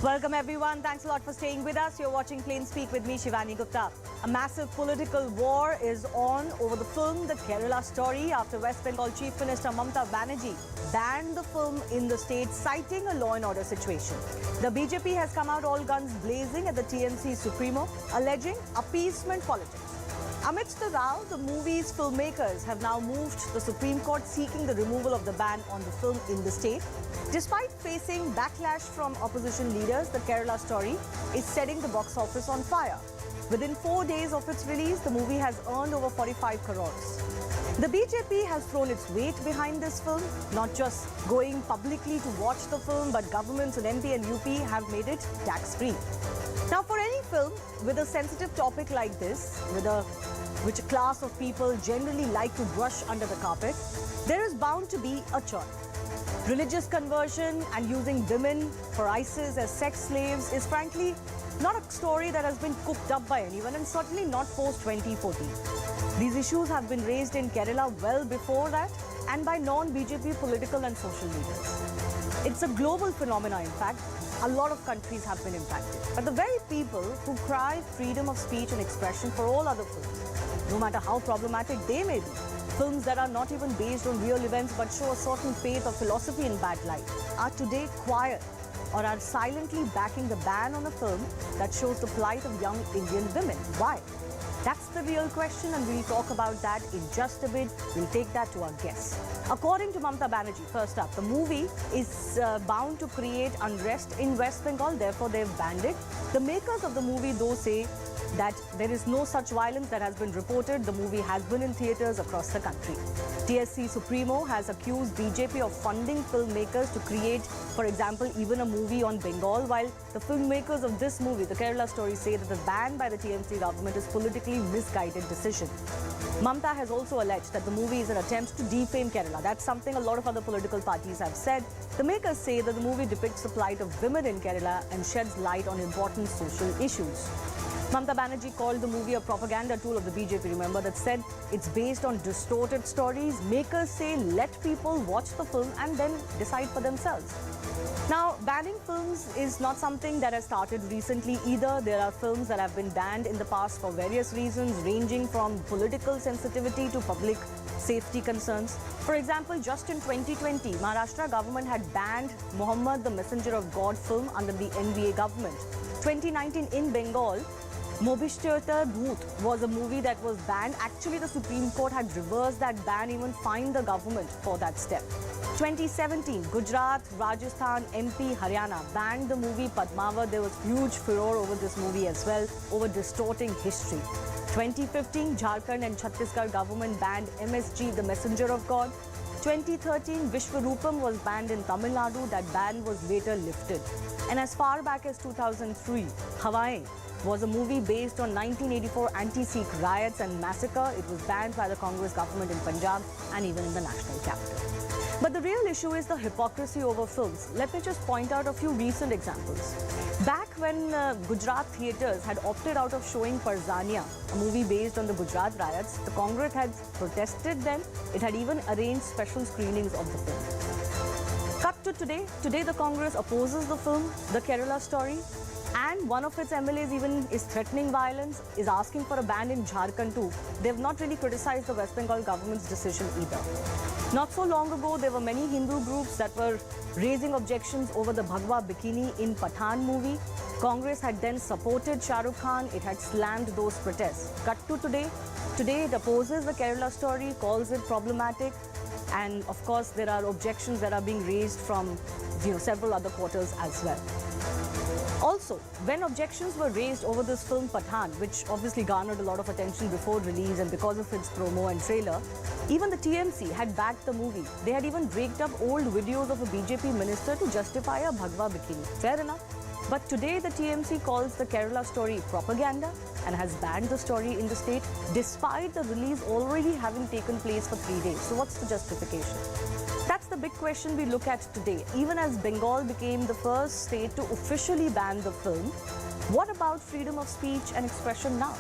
Welcome everyone. Thanks a lot for staying with us. You're watching Plain Speak with me, Shivani Gupta. A massive political war is on over the film The Kerala Story after West Bengal Chief Minister Mamata Banerjee banned the film in the state, citing a law and order situation. The BJP has come out all guns blazing at the TMC Supremo, alleging appeasement politics. Amidst the row, the movie's filmmakers have now moved to the Supreme Court seeking the removal of the ban on the film in the state. Despite facing backlash from opposition leaders, The Kerala Story is setting the box office on fire. Within 4 days of its release, the movie has earned over 45 crores. The BJP has thrown its weight behind this film, not just going publicly to watch the film, but governments in MP and UP have made it tax-free. Now, for any film with a sensitive topic like this, which a class of people generally like to brush under the carpet, there is bound to be a churn. Religious conversion and using women for ISIS as sex slaves is frankly not a story that has been cooked up by anyone, and certainly not post-2014. These issues have been raised in Kerala well before that and by non-BJP political and social leaders. It's a global phenomenon, in fact. A lot of countries have been impacted. But the very people who cry freedom of speech and expression for all other films, no matter how problematic they may be, films that are not even based on real events but show a certain faith or philosophy in bad light, are today quiet or are silently backing the ban on a film that shows the plight of young Indian women. Why? That's the real question, and we'll talk about that in just a bit. We'll take that to our guests. According to Mamata Banerjee, first up, the movie is bound to create unrest in West Bengal, therefore they've banned it. The makers of the movie, though, say that there is no such violence that has been reported. The movie has been in theatres across the country. TSC Supremo has accused BJP of funding filmmakers to create, for example, even a movie on Bengal, while the filmmakers of this movie, The Kerala Story, say that the ban by the TMC government is politically misguided decision. Mamata has also alleged that the movie is an attempt to defame Kerala. That's something a lot of other political parties have said. The makers say that the movie depicts the plight of women in Kerala and sheds light on important social issues. Mamata Banerjee called the movie a propaganda tool of the BJP, remember, that said it's based on distorted stories. Makers say let people watch the film and then decide for themselves. Now, banning films is not something that has started recently either. There are films that have been banned in the past for various reasons, ranging from political sensitivity to public safety concerns. For example, just in 2020, Maharashtra government had banned Muhammad the Messenger of God film under the NVA government. 2019 in Bengal, Mobishtirta Bhoot was a movie that was banned. Actually, the Supreme Court had reversed that ban, even fined the government for that step. 2017, Gujarat, Rajasthan, MP, Haryana banned the movie Padmavat. There was huge furore over this movie as well, over distorting history. 2015, Jharkhand and Chhattisgarh government banned MSG, the Messenger of God. 2013, Vishwarupam was banned in Tamil Nadu. That ban was later lifted. And as far back as 2003, Hawaii was a movie based on 1984 anti-Sikh riots and massacre. It was banned by the Congress government in Punjab and even in the national capital. But the real issue is the hypocrisy over films. Let me just point out a few recent examples. Back when Gujarat theatres had opted out of showing Parzania, a movie based on the Gujarat riots, the Congress had protested then. It had even arranged special screenings of the film. Cut to today. Today the Congress opposes the film, The Kerala Story, and one of its MLAs even is threatening violence, is asking for a ban in Jharkhand too. They have not really criticized the West Bengal government's decision either. Not so long ago, there were many Hindu groups that were raising objections over the Bhagwa bikini in Pathan movie. Congress had then supported Shah Rukh Khan. It had slammed those protests. Cut to today. Today it opposes The Kerala Story, calls it problematic. And of course, there are objections that are being raised from several other quarters as well. Also, when objections were raised over this film Pathan, which obviously garnered a lot of attention before release and because of its promo and trailer, even the TMC had backed the movie. They had even raked up old videos of a BJP minister to justify a Bhagwa bikini. Fair enough. But today the TMC calls The Kerala Story propaganda and has banned the story in the state despite the release already having taken place for 3 days. So what's the justification? That's the big question we look at today. Even as Bengal became the first state to officially ban the film, what about freedom of speech and expression now?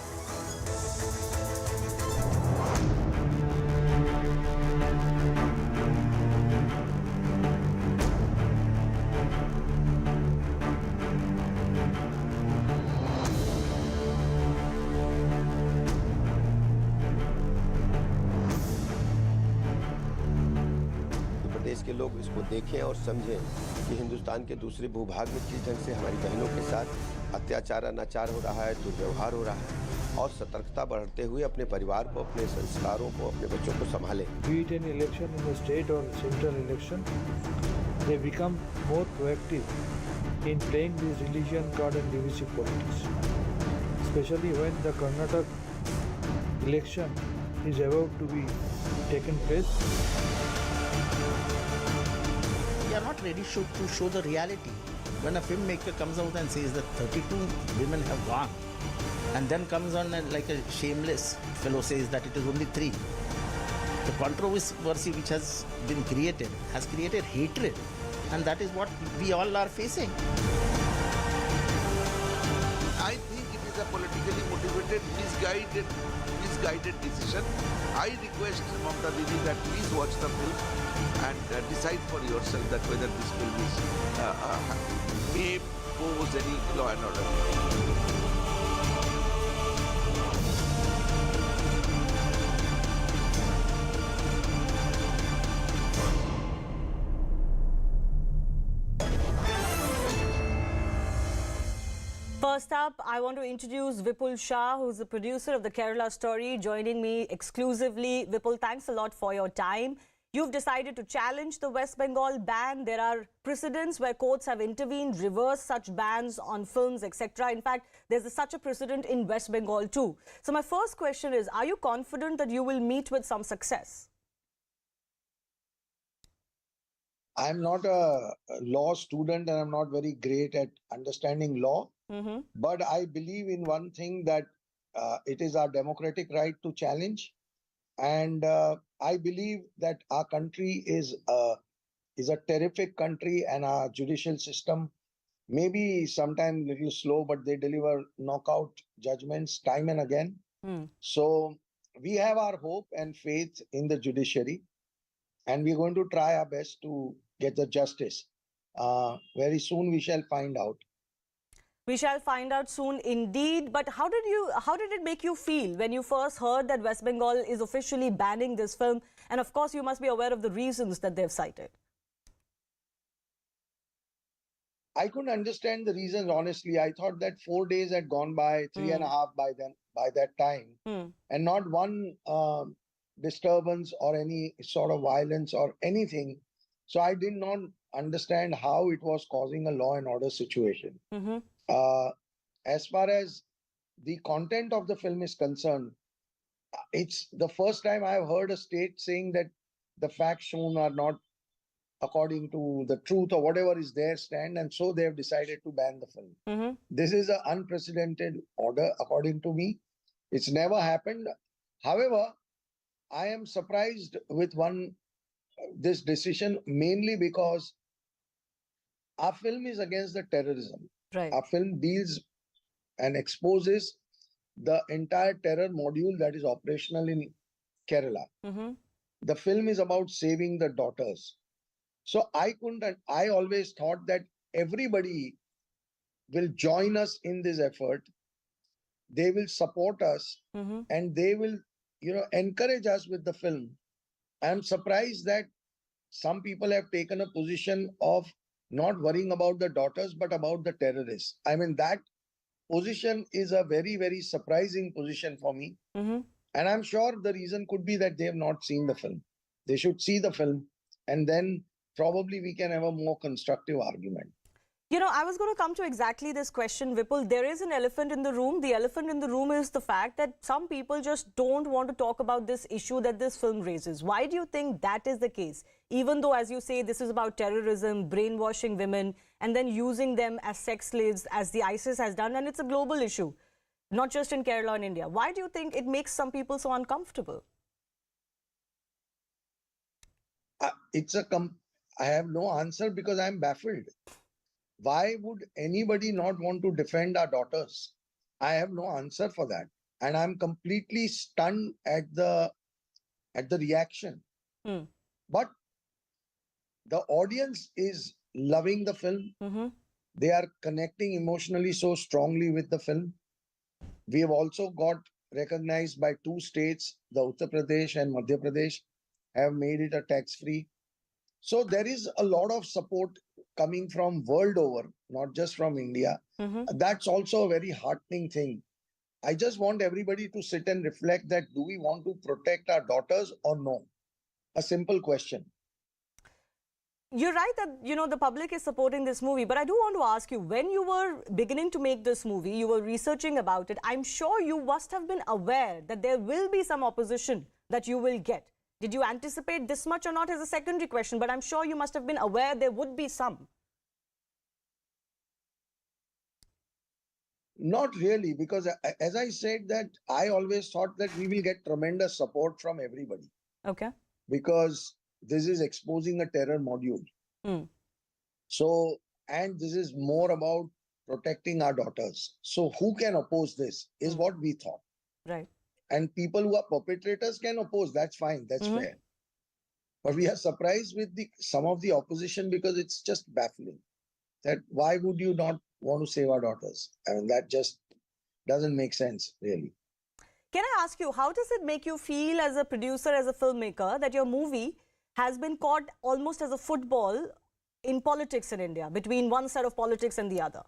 लोग इसको देखें और समझें कि हिंदुस्तान के दूसरे भूभाग में किस ढंग से हमारी बहनों के साथ अत्याचार अनाचार हो रहा है, दुर्व्यवहार हो रहा है, और सतर्कता बढ़ते हुए अपने परिवार को, अपने संस्कारों को, अपने बच्चों को संभालें। Be it an election in the state or central election, they become more proactive in playing this religion card and divisive politics. Especially when the Karnataka election is about to be taken place. We are not ready to show the reality. When a filmmaker comes out and says that 32 women have won, and then comes on like a shameless fellow says that it is only 3. The controversy which has been created has created hatred, and that is what we all are facing. I think it is a politically motivated, misguided decision. I request Mamata Didi that please watch the film and decide for yourself that whether this film is may pose any law and order. First up, I want to introduce Vipul Shah, who's the producer of the Kerala story, joining me exclusively. Vipul, thanks a lot for your time. You've decided to challenge the West Bengal ban. There are precedents where courts have intervened, reversed such bans on films, etc. In fact, there's such a precedent in West Bengal too. So my first question is, are you confident that you will meet with some success? I'm not a law student and I'm not very great at understanding law. But I believe in one thing, that it is our democratic right to challenge. And I believe that our country is a terrific country, and our judicial system may be sometimes a little slow, but they deliver knockout judgments time and again. So we have our hope and faith in the judiciary, and we're going to try our best to get the justice. Very soon we shall find out. We shall find out soon indeed. But how did it make you feel when you first heard that West Bengal is officially banning this film? And of course, you must be aware of the reasons that they've cited. I couldn't understand the reasons, honestly. I thought that 4 days had gone by, 3.5 by that time, and not one disturbance or any sort of violence or anything. So I did not understand how it was causing a law and order situation. As far as the content of the film is concerned, it's the first time I've heard a state saying that the facts shown are not according to the truth or whatever is their stand, and so they have decided to ban the film. This is an unprecedented order, according to me. It's never happened. However, I am surprised with this decision, mainly because our film is against the terrorism. Right. Our film deals and exposes the entire terror module that is operational in Kerala. The film is about saving the daughters. So I always thought that everybody will join us in this effort. They will support us, and they will, encourage us with the film. I'm surprised that some people have taken a position of not worrying about the daughters, but about the terrorists. I mean, that position is a very, very surprising position for me. And I'm sure the reason could be that they have not seen the film. They should see the film, and then probably we can have a more constructive argument. You know, I was going to come to exactly this question, Vipul. There is an elephant in the room. The elephant in the room is the fact that some people just don't want to talk about this issue that this film raises. Why do you think that is the case? Even though, as you say, this is about terrorism, brainwashing women, and then using them as sex slaves, as the ISIS has done, and it's a global issue, not just in Kerala and India. Why do you think it makes some people so uncomfortable? I have no answer, because I'm baffled. Why would anybody not want to defend our daughters? I have no answer for that. And I'm completely stunned at the reaction. But the audience is loving the film. They are connecting emotionally so strongly with the film. We have also got recognized by 2 states, the Uttar Pradesh and Madhya Pradesh, have made it a tax-free. So there is a lot of support coming from world over, not just from India. That's also a very heartening thing. I just want everybody to sit and reflect that do we want to protect our daughters or no? A simple question. You're right that, the public is supporting this movie, but I do want to ask you, when you were beginning to make this movie, you were researching about it, I'm sure you must have been aware that there will be some opposition that you will get. Did you anticipate this much or not is a secondary question, but I'm sure you must have been aware there would be some. Not really, because as I said that I always thought that we will get tremendous support from everybody. Okay. Because this is exposing a terror module. So, and this is more about protecting our daughters. So who can oppose this is what we thought. Right. And people who are perpetrators can oppose. That's fine. That's fair. But we are surprised with some of the opposition because it's just baffling. That why would you not want to save our daughters? I mean, that just doesn't make sense, really. Can I ask you, how does it make you feel as a producer, as a filmmaker, that your movie has been caught almost as a football in politics in India, between one side of politics and the other?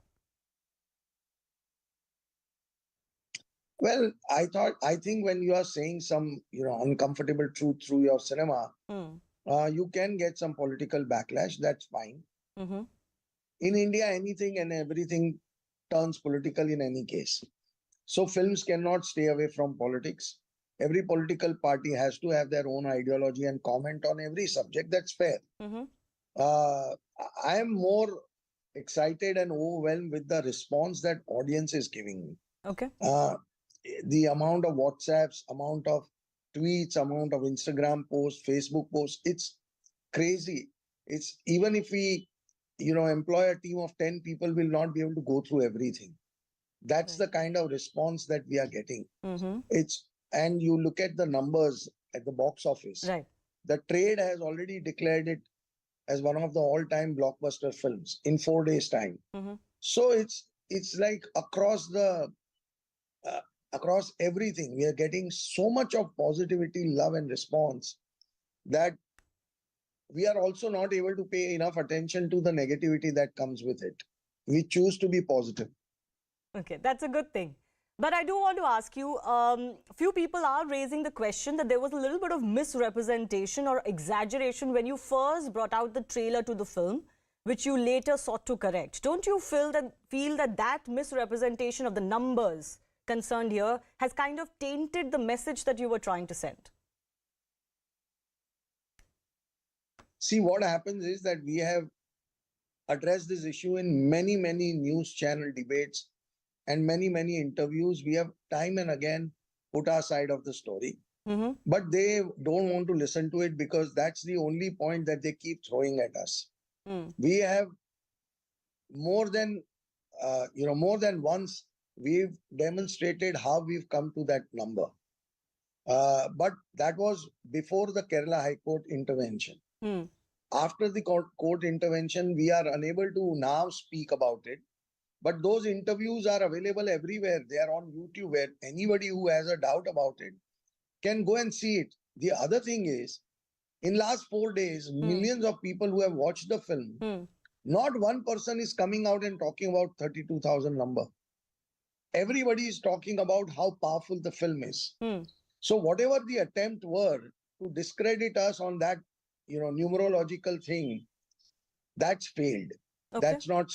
Well, I think when you are saying some, uncomfortable truth through your cinema, you can get some political backlash. That's fine. In India, anything and everything turns political in any case. So films cannot stay away from politics. Every political party has to have their own ideology and comment on every subject. That's fair. I am more excited and overwhelmed with the response that audience is giving me. Okay. The amount of WhatsApps, amount of tweets, amount of Instagram posts, Facebook posts, it's crazy. It's even if we, employ a team of 10 people, will not be able to go through everything. That's the kind of response that we are getting. And you look at the numbers at the box office. Right. The trade has already declared it as one of the all-time blockbuster films in 4 days' time. So it's like across everything, we are getting so much of positivity, love, and response that we are also not able to pay enough attention to the negativity that comes with it. We choose to be positive. Okay, that's a good thing. But I do want to ask you, few people are raising the question that there was a little bit of misrepresentation or exaggeration when you first brought out the trailer to the film, which you later sought to correct. Don't you feel that misrepresentation of the numbers concerned here has kind of tainted the message that you were trying to send? See, what happens is that we have addressed this issue in many, many news channel debates and many, many interviews. We have time and again put our side of the story. But they don't want to listen to it because that's the only point that they keep throwing at us. We have more than once, we've demonstrated how we've come to that number. But that was before the Kerala High Court intervention. After the court intervention, we are unable to now speak about it. But those interviews are available everywhere. They are on YouTube, where anybody who has a doubt about it can go and see it. The other thing is, in last 4 days, millions of people who have watched the film, not one person is coming out and talking about 32,000 number. Everybody is talking about how powerful the film is. So whatever the attempt were to discredit us on that, numerological thing, that's failed. Okay. That's not,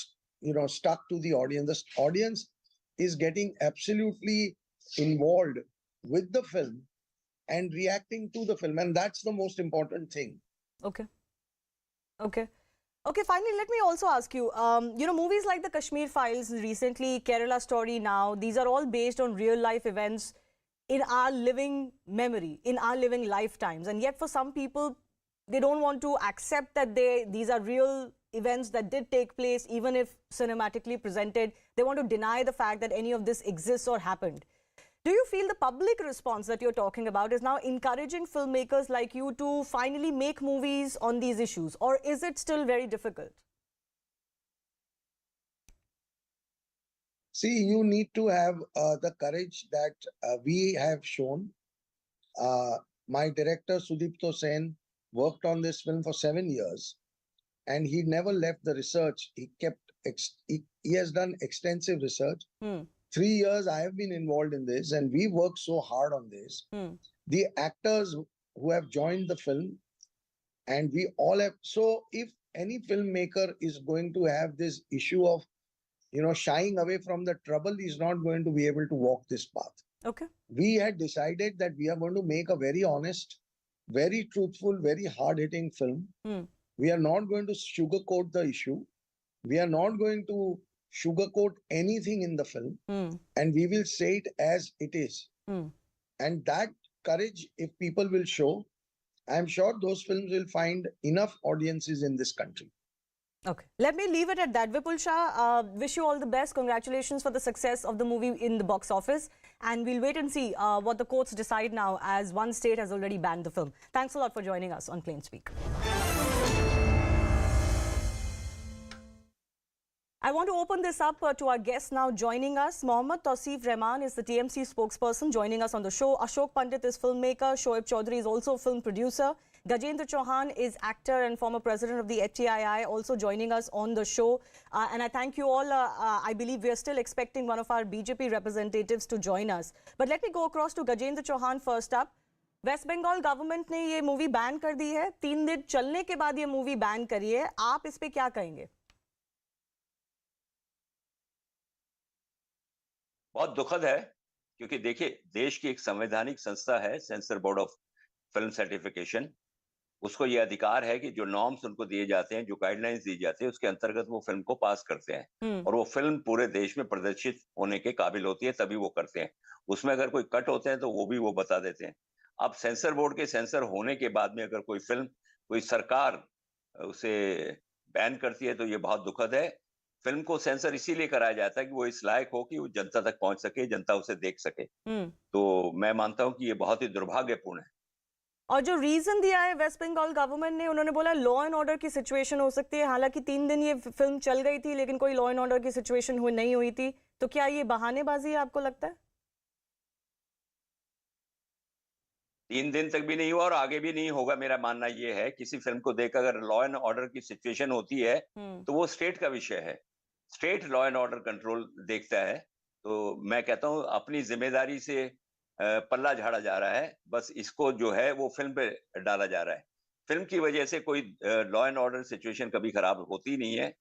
stuck to the audience. The audience is getting absolutely involved with the film and reacting to the film. And that's the most important thing. Okay. Finally, let me also ask you, movies like the Kashmir Files recently, Kerala Story now, these are all based on real life events in our living memory, in our living lifetimes. And yet for some people, they don't want to accept that these are real events that did take place, even if cinematically presented. They want to deny the fact that any of this exists or happened. Do you feel the public response that you're talking about is now encouraging filmmakers like you to finally make movies on these issues? Or is it still very difficult? See, you need to have the courage that we have shown. My director, Sudipto Sen, worked on this film for 7 years, and he never left the research. He kept he has done extensive research. 3 years I have been involved in this, and we worked so hard on this. The actors who have joined the film, and we all have. So if any filmmaker is going to have this issue of, shying away from the trouble, he's not going to be able to walk this path. Okay. We had decided that we are going to make a very honest, very truthful, very hard-hitting film. We are not going to sugarcoat the issue. We are not going to sugarcoat anything in the film, and we will say it as it is. And that courage, if people will show, I'm sure those films will find enough audiences in this country. Okay. Let me leave it at that. Vipul Shah, wish you all the best. Congratulations for the success of the movie in the box office. And we'll wait and see what the courts decide now, as one state has already banned the film. Thanks a lot for joining us on Plain Speak. I want to open this up to our guests now joining us. Mohammad Tausif Rahman is the TMC spokesperson joining us on the show. Ashok Pandit is filmmaker. Shoaib Chaudhary is also a film producer. Gajendra Chauhan is actor and former president of the FTII, also joining us on the show. And I thank you all. I believe we are still expecting one of our BJP representatives to join us. But let me go across to Gajendra Chauhan first up. West Bengal government ने ये movie ban कर दी है. 3 दिन चलने के बाद ये movie ban करी है. आप इस पे क्या कहेंगे? बहुत दुखद है, क्योंकि देखिए, देश की एक संवैधानिक संस्था है sensor board of film certification. उसको ये अधिकार है कि जो नॉर्म्स उनको दिए जाते हैं, जो गाइडलाइंस दी जाती है, उसके अंतर्गत वो फिल्म को पास करते हैं और वो फिल्म पूरे देश में प्रदर्शित होने के काबिल होती है, तभी वो करते हैं. उसमें अगर कोई कट होते हैं तो वो भी वो बता देते हैं. अब सेंसर बोर्ड के सेंसर होने के बाद में अगर कोई फिल्म, कोई सरकार उसे बैन करती है तो ये बहुत दुखद है. फिल्म को सेंसर इसीलिए कराया जाता है कि वो इस लायक हो कि वो जनता तक पहुंच सके, जनता उसे देख सके. तो मैं मानता हूं कि ये बहुत ही दुर्भाग्यपूर्ण है. और जो रीजन दिया है वेस्ट बंगाल गवर्नमेंट ने, उन्होंने बोला लॉ एंड ऑर्डर की सिचुएशन हो सकती है. हालांकि 3 दिन ये फिल्म चल गई थी, लेकिन कोई लॉ एंड ऑर्डर की सिचुएशन नहीं हुई थी. तो क्या ये बहानेबाजी है, आपको लगता है? 3 दिन तक भी नहीं हुआ और आगे भी नहीं होगा. मेरा मानना ये है, किसी फिल्म को देख अगर लॉ एंड ऑर्डर की सिचुएशन होती है तो वो स्टेट का विषय है. State law and order control देखता है. तो मैं कहता हूं अपनी जिम्मेदारी से पल्ला झाड़ा जा रहा है. बस इसको जो है वो फिल्म पे डाला जा रहा है. फिल्म की वजह से कोई लॉ एंड ऑर्डर सिचुएशन कभी खराब होती नहीं है.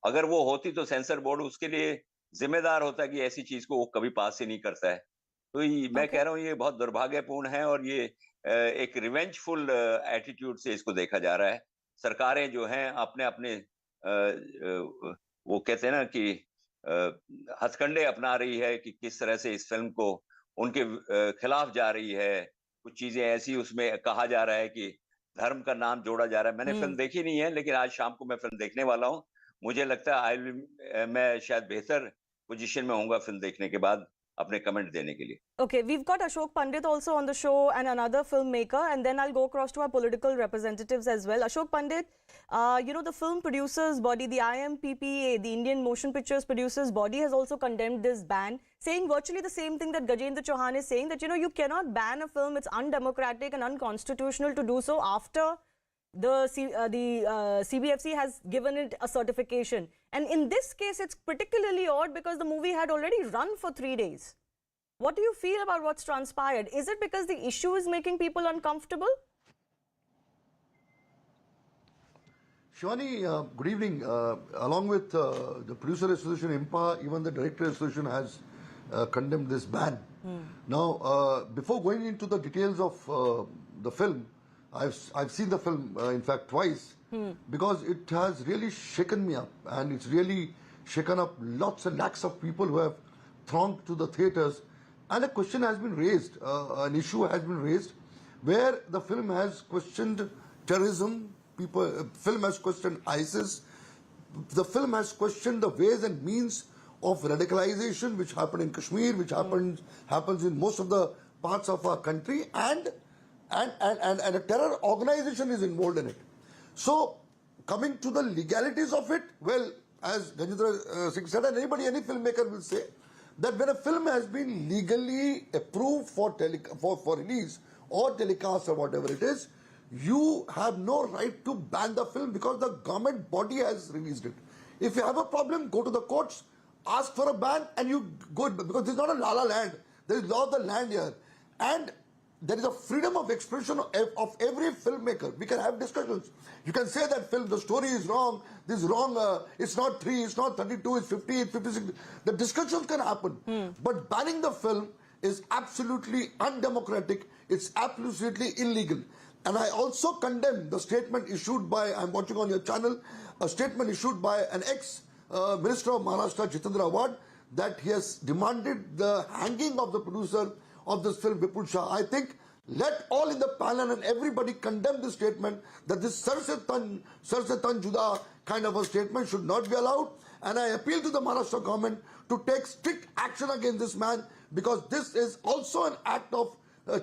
अगर वो होती तो सेंसर बोर्ड उसके लिए जिम्मेदार होता कि ऐसी चीज को वो कभी पास ही नहीं करता है. तो मैं कह रहा हूँ ये बहुत दुर्भाग्यपूर्ण है और ये एक रिवेंजफुल एटीट्यूड से इसको देखा जा रहा है. सरकारें जो हैं अपने अपने वो कहते हैं ना कि हथकंडे अपना रही है कि किस तरह से इस फिल्म को उनके खिलाफ जा रही है. कुछ चीजें ऐसी उसमें कहा जा रहा है कि धर्म का नाम जोड़ा जा रहा है. मैंने फिल्म देखी नहीं है, लेकिन आज शाम को मैं फिल्म देखने वाला हूँ. मुझे लगता है मैं शायद बेहतर पोजीशन में होऊंगा फिल्म देखने के बाद अपने कमेंट देने के लिए. Okay, we've got Ashok Pandit also on the show and another filmmaker, and then I'll go across to our political representatives as well. Ashok Pandit, the film producers body, the IMPPA, the Indian Motion Pictures Producers Body, has also condemned this ban, saying virtually the same thing that Gajendra Chauhan is saying, that you cannot ban a film. It's undemocratic and unconstitutional to do so after the CBFC has given it a certification. And in this case, it's particularly odd because the movie had already run for 3 days. What do you feel about what's transpired? Is it because the issue is making people uncomfortable? Shivani, good evening. Along with the Producer Association, IMPA, even the Director Association has condemned this ban. Now, before going into the details of the film, I've seen the film, in fact, twice, because it has really shaken me up, and it's really shaken up lots and lakhs of people who have thronged to the theatres. And a question has been raised, an issue has been raised, where the film has questioned terrorism, film has questioned ISIS, the film has questioned the ways and means of radicalization which happened in Kashmir, which happens in most of the parts of our country, and a terror organization is involved in it. So, coming to the legalities of it, well, as Gajendra Singh said, and any filmmaker will say, that when a film has been legally approved for release or telecast or whatever it is, you have no right to ban the film because the government body has released it. If you have a problem, go to the courts, ask for a ban, and you go, because this is not a la-la land. There is law of the land here. And there is a freedom of expression of every filmmaker. We can have discussions. You can say that film, the story is wrong, this is wrong, it's not 3, it's not 32, it's 50, it's 56. The discussions can happen. But banning the film is absolutely undemocratic, it's absolutely illegal. And I also condemn the statement issued by, I'm watching on your channel, a statement issued by an ex-Minister of Maharashtra, Jitendra Awad, that he has demanded the hanging of the producer of this film, Vipul Shah. I think let all in the panel and everybody condemn this statement, that this Sar se tan juda kind of a statement should not be allowed. And I appeal to the Maharashtra government to take strict action against this man, because this is also an act of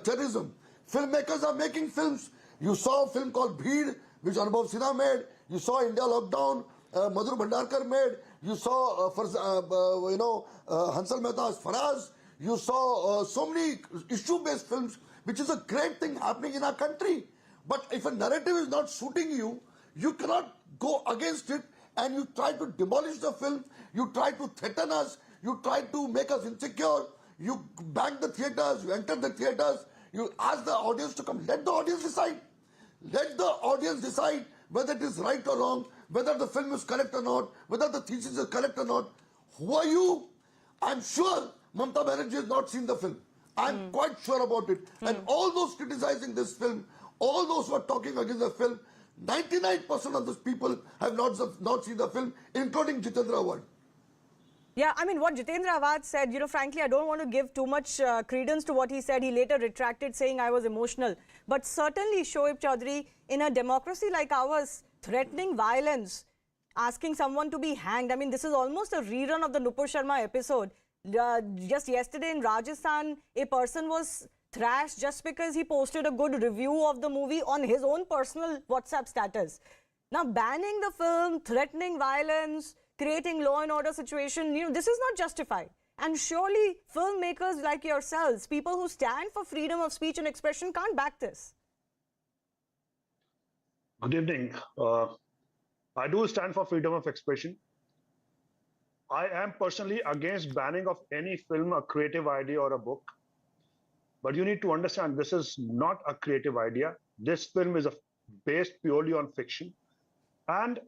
terrorism. Filmmakers are making films. You saw a film called Bheed, which Anubhav Sinha made. You saw India Lockdown, Madhur Bhandarkar made. You saw, Hansal Mehta's Faraz. You saw so many issue-based films, which is a great thing happening in our country. But if a narrative is not suiting you, you cannot go against it, and you try to demolish the film, you try to threaten us, you try to make us insecure, you bang the theatres, you enter the theatres, you ask the audience to come. Let the audience decide. Let the audience decide whether it is right or wrong, whether the film is correct or not, whether the thesis is correct or not. Who are you? I'm sure Mamata Banerjee has not seen the film. I'm quite sure about it. And all those criticizing this film, all those who are talking against the film, 99% of those people have not seen the film, including Jitendra Awad. Yeah, I mean, what Jitendra Awad said, frankly, I don't want to give too much credence to what he said. He later retracted, saying I was emotional. But certainly, Shoaib Chaudhary, in a democracy like ours, threatening violence, asking someone to be hanged. I mean, this is almost a rerun of the Nupur Sharma episode. Just yesterday in Rajasthan, a person was thrashed just because he posted a good review of the movie on his own personal WhatsApp status. Now, banning the film, threatening violence, creating law and order situation, this is not justified. And surely filmmakers like yourselves, people who stand for freedom of speech and expression, can't back this. Good evening. I do stand for freedom of expression. I am personally against banning of any film, a creative idea or a book. But you need to understand, this is not a creative idea. This film is based purely on fiction. And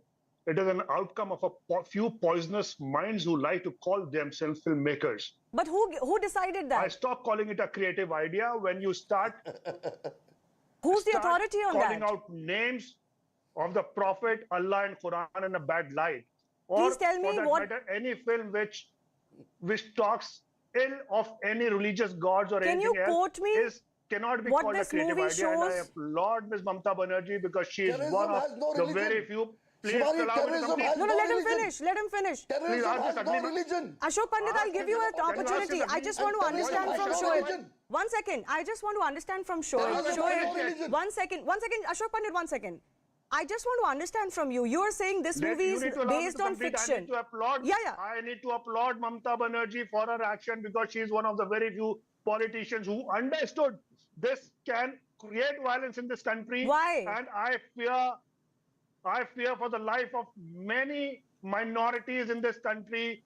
it is an outcome of a few poisonous minds who like to call themselves filmmakers. But who decided that? I stop calling it a creative idea when you start... Who's the authority on that? Calling out names of the Prophet, Allah and Quran in a bad light. Or, please tell me what... matter, any film which talks ill of any religious gods or anything else cannot be called a creative idea. And I applaud Ms. Mamata Banerjee because she is one of the very few... Please allow me to complete. No, let him finish. Let him finish. Terrorism has no religion. Ashok Pandit, I'll give you an opportunity. I just want to understand from Shoaib. 1 second. I just want to understand from Shoaib. Shoaib, 1 second. 1 second. Ashok Pandit, 1 second. I just want to understand from you. You are saying this movie is based on fiction. I need to applaud Mamata Banerjee for her action because she is one of the very few politicians who understood this can create violence in this country. Why? And I fear for the life of many minorities in this country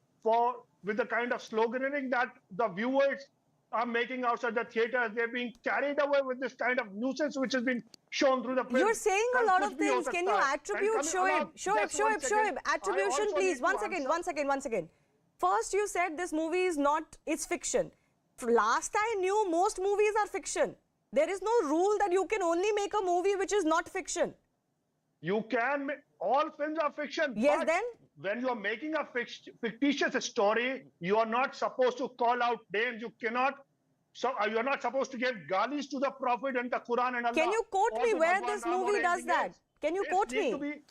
with the kind of sloganeering that the viewers are making outside the theaters. They're being carried away with this kind of nuisance which has been shown through the film. You're saying a lot of things. Can you attribute Shoaib, attribution please. 1 second. First you said this movie is not, it's fiction. Last I knew, most movies are fiction. There is no rule that you can only make a movie which is not fiction. You can make, all films are fiction. Yes, but then? When you are making a fictitious story, you are not supposed to call out names. You cannot, you are not supposed to give galis to the Prophet and the Quran and Allah. Can you quote me where this movie does that? Can you quote me?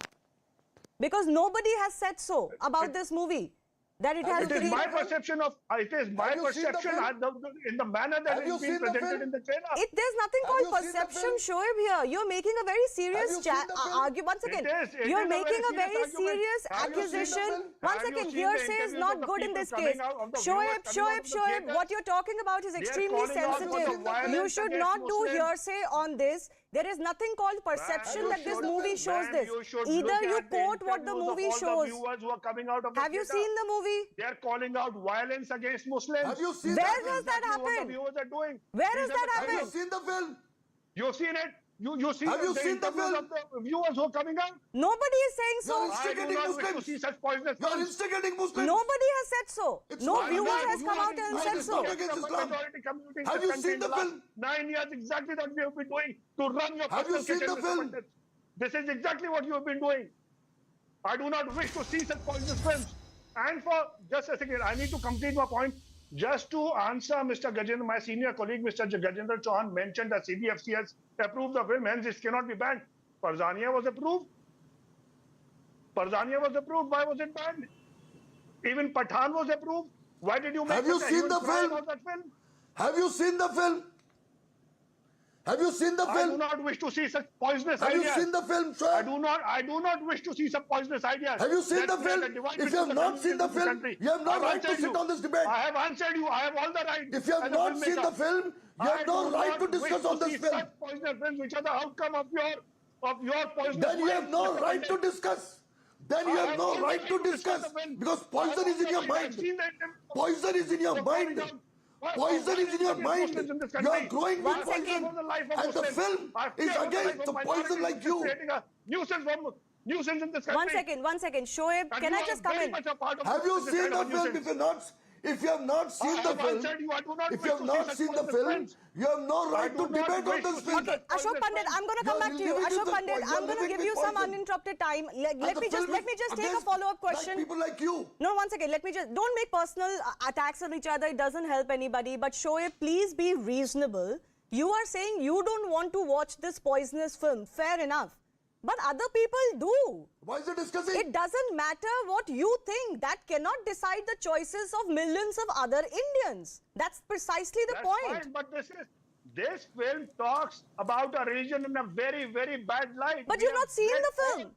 Because nobody has said so about this movie. That it has. It is my perception of. It is my perception in the manner that it is being presented in the trailer. There's nothing called perception, Shoaib, here. You're making a very serious argument. Once again, you're making a very serious accusation. 1 second, hearsay is not good in this case. Shoaib, what you're talking about is extremely sensitive. You should not do hearsay on this. There is nothing called perception that this movie shows this. Either you quote what the movie shows. Have you seen the movie? They are calling out violence against Muslims. Have you seen Where that? does that What the happen? viewers are doing. Where does that Have you happen? seen the film? You've seen it. You see Have you seen the interviews film? of the viewers who are coming out. Nobody is saying so. You're I do instigating not wish to Muslims. see such poisonous You're films. instigating Muslims. Nobody has said so. It's No not viewer right. has come out and I said just so. not against Islam. Majority community in Have this you country seen in the last film? 9 years, exactly that we have been doing to run your Have you personal seen the kitchen, Mr. film? Pandit. This is exactly what you have been doing. I do not wish to see such poisonous films. And for just a second, I need to complete my point. Just to answer Mr. Gajendra, my senior colleague, Mr. Gajendra Chauhan, mentioned that CBFC has approved the film, hence it cannot be banned. Parzania was approved. Parzania was approved. Why was it banned? Even Pathan was approved. Why did you make Have you such a seen huge the cry film? about that film? Have you seen the film? Have you seen the I do film? not wish to see such poisonous Have you ideas. seen the film, I sir? do not wish to see some poisonous ideas. Have you seen That the create a film? divide If you between have the not seen the communities in this film, country. you have no I've right to answered sit you. on this debate. I have answered you. I have all the right. If you have as a not seen the filmmaker. film, you have no right to discuss on this See film. such poisonous films, which are the outcome of your poisonous. Then you have mind, no Mr. right to Pandit. discuss. Then you I have have no all the right to discuss the film. because I poison have is in all your the right. I've mind. seen that. Poison is in your mind. Poison is in your mind. You are growing with One second. poison. And the film is against the poison like you. Nuisance in this country. One second. Shoaib, can I just come in? Have you seen the film? If you have not seen the film, if you have not seen the film, you have no right to debate on this film. Okay, Ashok Pandit, I'm going to come back to you. Ashok Pandit, I'm going to give you some uninterrupted time. Let me just take a follow-up question. People like you. No, one second. Don't make personal attacks on each other. It doesn't help anybody. But Shoaib, please be reasonable. You are saying you don't want to watch this poisonous film. Fair enough. But other people do. Why is it discussing? It doesn't matter what you think. That cannot decide the choices of millions of other Indians. That's precisely the point. Fine, but this film talks about a religion in a very, very bad light. But you've not seen the film.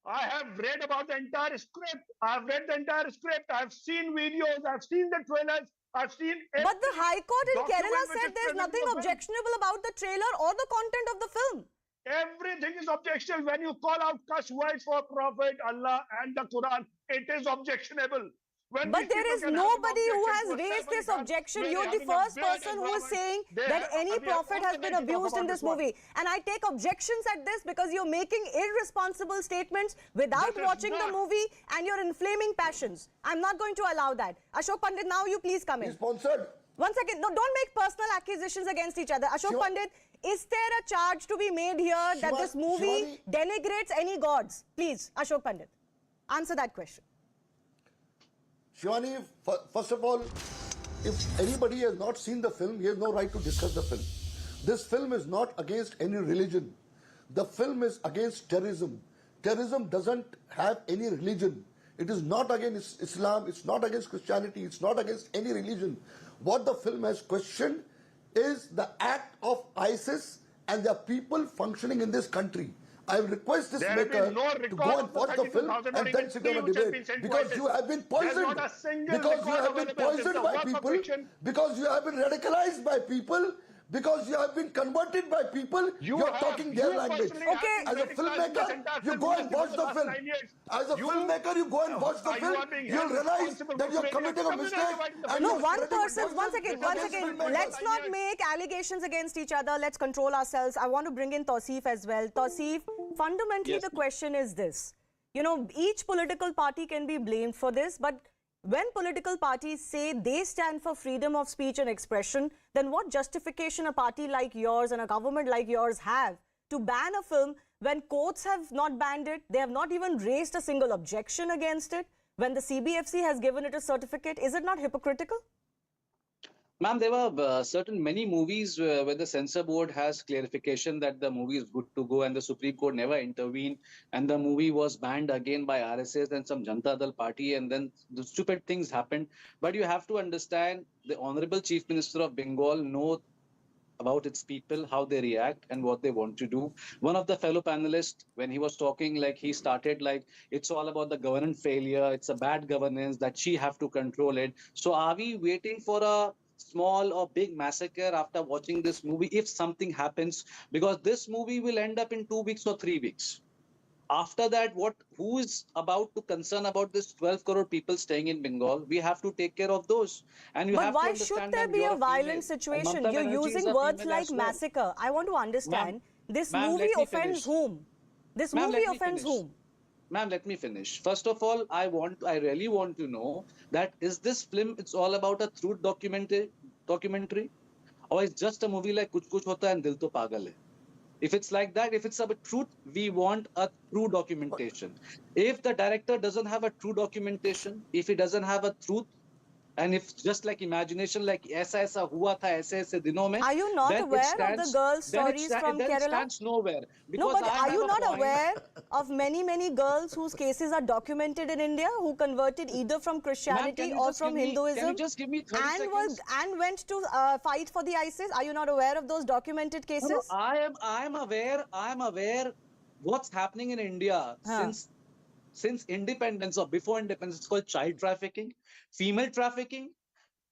I have read about the entire script. I've read the entire script. I've seen videos. I've seen the trailers. I've seen. But the High Court in document Kerala which said is there's present nothing in the film. objectionable about the trailer or the content of the film. Everything is objectionable. When you call out cuss words for Prophet, Allah and the Quran, it is objectionable. When But these there people is can have an nobody who objection has to a raised this Saif Ali objection. Khan, You're the having a first beard person who is environment, saying they that have- any we have prophet has all been the right to talk abused in about this this one. movie. And I take objections at this because you're making irresponsible statements without That is watching the not- movie and you're inflaming passions. I'm not going to allow that. Ashok Pandit, now you please come in. He's sponsored. One second. No, don't make personal accusations against each other. Ashok Pandit, is there a charge to be made here that this movie denigrates any gods? Please, Ashok Pandit, answer that question. Shivani, first of all, if anybody has not seen the film, he has no right to discuss the film. This film is not against any religion. The film is against terrorism. Terrorism doesn't have any religion. It is not against Islam, it's not against Christianity, it's not against any religion. What the film has questioned is the act of ISIS and the people functioning in this country. I request this There have maker been no to record go and of the watch the film 32,000 and then sit on a which has been debate sent to because ISIS. you have been There's poisoned. not a single Because you record have been available. This is poisoned a by work of people. fiction. Because you have been radicalized by people. Because you have been converted by people. You are talking their language. Okay. As a filmmaker, you go and watch the film. As a filmmaker, you go and watch the film. You'll realize that you're committing a mistake. And No, you're one spreading person, one poison second. against filmmakers. Let's not make allegations against each other. Let's control ourselves. I want to bring in Tausif as well. Tausif, fundamentally the question is this. You know, each political party can be blamed for this, but when political parties say they stand for freedom of speech and expression, then what justification a party like yours and a government like yours have to ban a film when courts have not banned it, they have not even raised a single objection against it, when the CBFC has given it a certificate? Is it not hypocritical? Ma'am, there were many movies where the censor board has clarification that the movie is good to go and the Supreme Court never intervened and the movie was banned again by RSS and some Janata Dal party and then the stupid things happened. But you have to understand the Honorable Chief Minister of Bengal knows about its people, how they react and what they want to do. One of the fellow panelists, when he was talking, like he started like, it's all about the governance failure, it's a bad governance, that she have to control it. So are we waiting for a small or big massacre after watching this movie if something happens, because this movie will end up in 2 weeks or 3 weeks. After that, who is about to concern about this 12 crore people staying in Bengal? We have to take care of those. And you But have to why understand should there that be you're a violent female. And situation? Mamata You're Banerjee is using a words female like as well. massacre. I want to understand, this Ma'am, movie let me offends finish. whom? This Ma'am, movie let me offends finish. whom? Ma'am, let me finish. First of all, I really want to know that is this film, it's all about a truth documentary, or it's just a movie like Kuch Kuch Hota and Dil To Pagal Hai? If it's like that, if it's about truth, we want a true documentation. If the director doesn't have a true documentation, if he doesn't have a truth, and if just like imagination, like aisa aisa hua tha, aise dino mein, Are you not then aware of the girls' stories from then it Kerala? stands nowhere. No, Because but I are have you a not point. aware of many girls whose cases are documented in India, who converted either from Christianity or from Hinduism, Can you just give me 30 and seconds? and went to fight for the ISIS? Are you not aware of those documented cases? No, I am aware what's happening in India since independence or before independence. It's called child trafficking, female trafficking,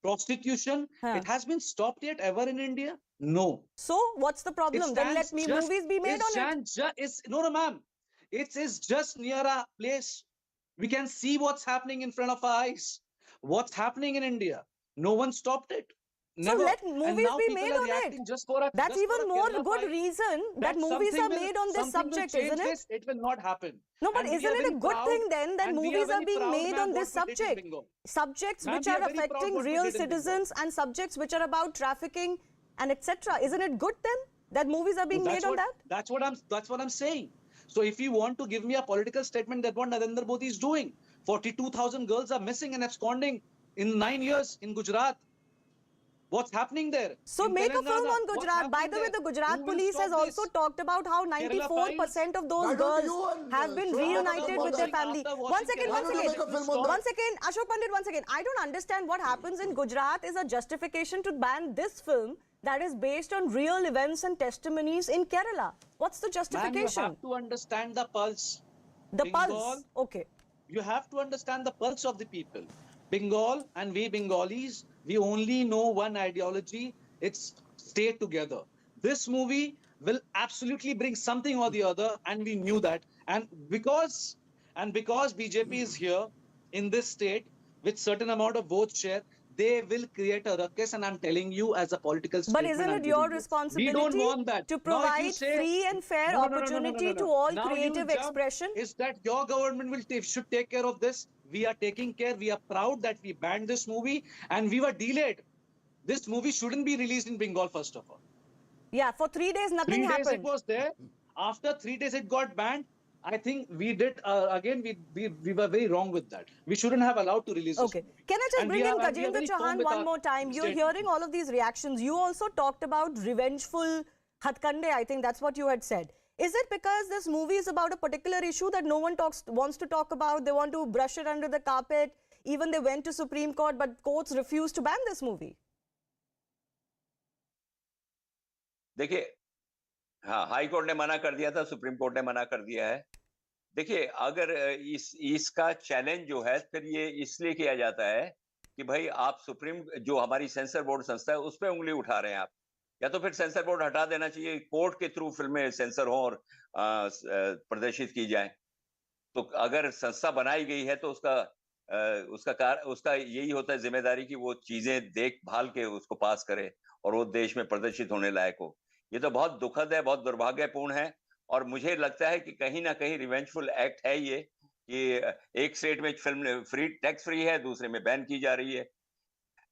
prostitution. It has been stopped yet ever in India? No. So what's the problem? Then let movies be made on it. No, ma'am. It is just near a place. We can see what's happening in front of our eyes. What's happening in India? No one stopped it. Never. So let And movies now be people made are on reacting it. just for a That's just for even a more Kerala good fight. reason that movies something are will- made on this something will subject, change isn't it? this. It will not happen. No, but And we isn't are it very a good proud- thing then that and we movies are very being proud, made ma'am, on this what we did in subject? Bengal. Subjects Ma'am, which we are are very proud affecting what we real did in Bengal. citizens and subjects which are about trafficking and etc. Isn't it good then that movies are being made on that? That's what I'm saying. So if you want to give me a political statement that what Narendra Modi is doing, 42,000 girls are missing and absconding in 9 years in Gujarat. What's happening there? So in make a film Telangana? on What's Gujarat. By happening the way, there? the Gujarat Who will police has stop also this? talked about how 94% of those Why don't girls you and, have been Shraddha Walkar reunited talk with about their that? family. After One watching second, Why one don't you second. make a film on that? One second, Ashok Pandit, one second. I don't understand what happens in Gujarat is a justification to ban this film that is based on real events and testimonies in Kerala. What's the Man, you justification? have to understand the pulse. The Bengal, pulse. Okay. You have to understand the pulse of the people. Bengal and we Bengalis, we only know one ideology. It's stay together. This movie will absolutely bring something or the other, and we knew that. And because BJP is here in this state with certain amount of vote share, they will create a ruckus. And I'm telling you, as a political But statement, isn't I'm it your giving you. responsibility We don't want that. to Now, if you provide say- free and fair No. opportunity to all Now you creative jump, expression? Is that your government should take care of this? We are taking care. We are proud that we banned this movie and we were delayed. This movie shouldn't be released in Bengal, first of all. Yeah, for 3 days nothing 3 days it happened. was there. After 3 days it got banned. I think we did, again, we were very wrong with that. We shouldn't have allowed to release Okay. this movie. Can I just And bring we in are- and we are Gajendra very firm Chauhan with one our more time? You're statement. hearing all of these reactions. You also talked about revengeful Hatkande. I think that's what you had said. Is it because this movie is about a particular issue that no one wants to talk about? They want to brush it under the carpet. Even they went to Supreme Court, but courts refused to ban this movie. देखिए, हाँ, high court ने मना कर दिया था, supreme court ने मना कर दिया है। देखिए, अगर इसका चैलेंज जो है फिर ये इसलिए किया जाता है कि भाई आप सुप्रीम जो हमारी सेंसर बोर्ड संस्था है उस पर उंगली उठा रहे हैं आप, या तो फिर सेंसर बोर्ड हटा देना चाहिए, कोर्ट के थ्रू फिल्में सेंसर हो और प्रदर्शित की जाए। तो अगर संस्था बनाई गई है तो उसका यही होता है जिम्मेदारी कि वो चीजें देखभाल के उसको पास करे और वो देश में प्रदर्शित होने लायक हो। ये तो बहुत दुखद है, बहुत दुर्भाग्यपूर्ण है और मुझे लगता है कि कहीं ना कहीं रिवेंजफुल एक्ट है ये कि एक स्टेट में फिल्म टैक्स फ्री है, दूसरे में बैन की जा रही है।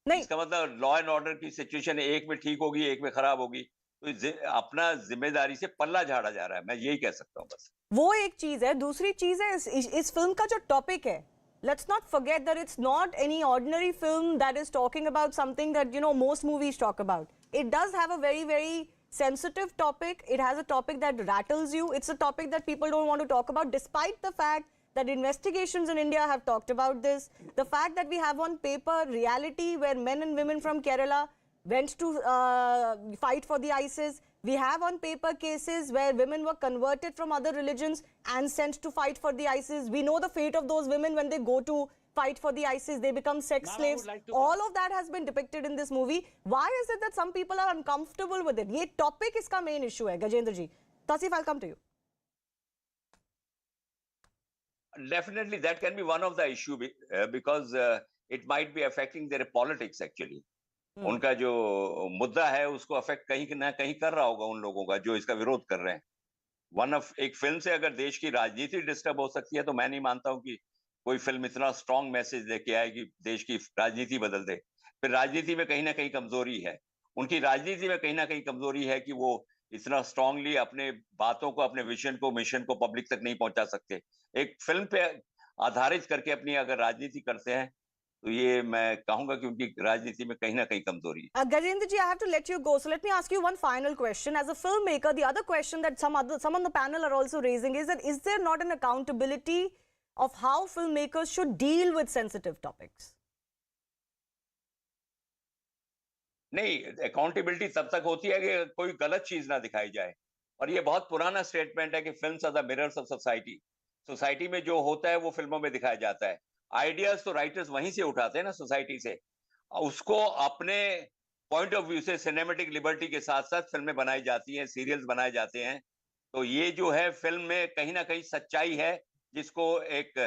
नहीं, इसका मतलब लॉ एंड ऑर्डर की सिचुएशन एक में ठीक होगी, एक में खराब होगी, तो अपना जिम्मेदारी से पल्ला झाड़ा जा रहा है, मैं यही कह सकता हूँ बस। वो एक चीज है, दूसरी चीज है इस फिल्म का जो टॉपिक है, let's not forget that it's not any ordinary film that is talking about something that, you know, most movies talk about. It does have a very, very sensitive topic. It has a topic that rattles you. It's a topic that people don't want to talk about, despite the fact that investigations in India have talked about this. The fact that we have on paper reality where men and women from Kerala went to fight for the ISIS. We have on paper cases where women were converted from other religions and sent to fight for the ISIS. We know the fate of those women when they go to fight for the ISIS, they become sex slaves. All of that has been depicted in this movie. Why is it that some people are uncomfortable with it? Ye topic iska main issue hai, Gajendra ji. Tasif, I'll come to you. Definitely, that can be one of the issue because it might be affecting their politics actually. उनका जो मुद्दा है उसको affect कहीं ना कहीं कर रहा होगा उन लोगों का जो इसका विरोध कर रहे हैं। एक फिल्म से अगर देश की राजनीति डिस्टर्ब हो सकती है तो मैं नहीं मानता हूं कि कोई फिल्म इतना स्ट्रांग मैसेज लेके आए कि देश की राजनीति बदल दे। फिर राजनीति में कहीं ना कहीं कमजोरी है, उनकी राजनीति में कहीं ना कहीं कमजोरी है कि वो इतना स्ट्रांगली अपने बातों को, अपने विजन को, मिशन को पब्लिक तक नहीं पहुंचा सकते। एक फिल्म पे आधारित करके अपनी अगर राजनीति करते हैं तो ये मैं कहूंगा कि उनकी राजनीति में कहीं ना कहीं कमजोरी है। Gajendra ji, I have to let you go. So let me ask you one final question. As a filmmaker, the other question that some on the panel are also raising is that is there not an accountability of how filmmakers should deal with sensitive topics? नहीं, accountability तब तक होती है कि कोई गलत चीज ना दिखाई जाए। और ये बहुत पुराना स्टेटमेंट है कि films are the mirrors of society. Society में जो होता है वो फिल्मों में दिखाया जाता है। आइडियाज तो राइटर्स वहीं से उठाते हैं ना, सोसाइटी से। उसको अपने पॉइंट ऑफ व्यू से सिनेमैटिक लिबर्टी के साथ साथ फिल्में बनाई जाती हैं, सीरियल्स बनाए जाते हैं। तो ये जो है फिल्म में कहीं ना कहीं सच्चाई है जिसको एक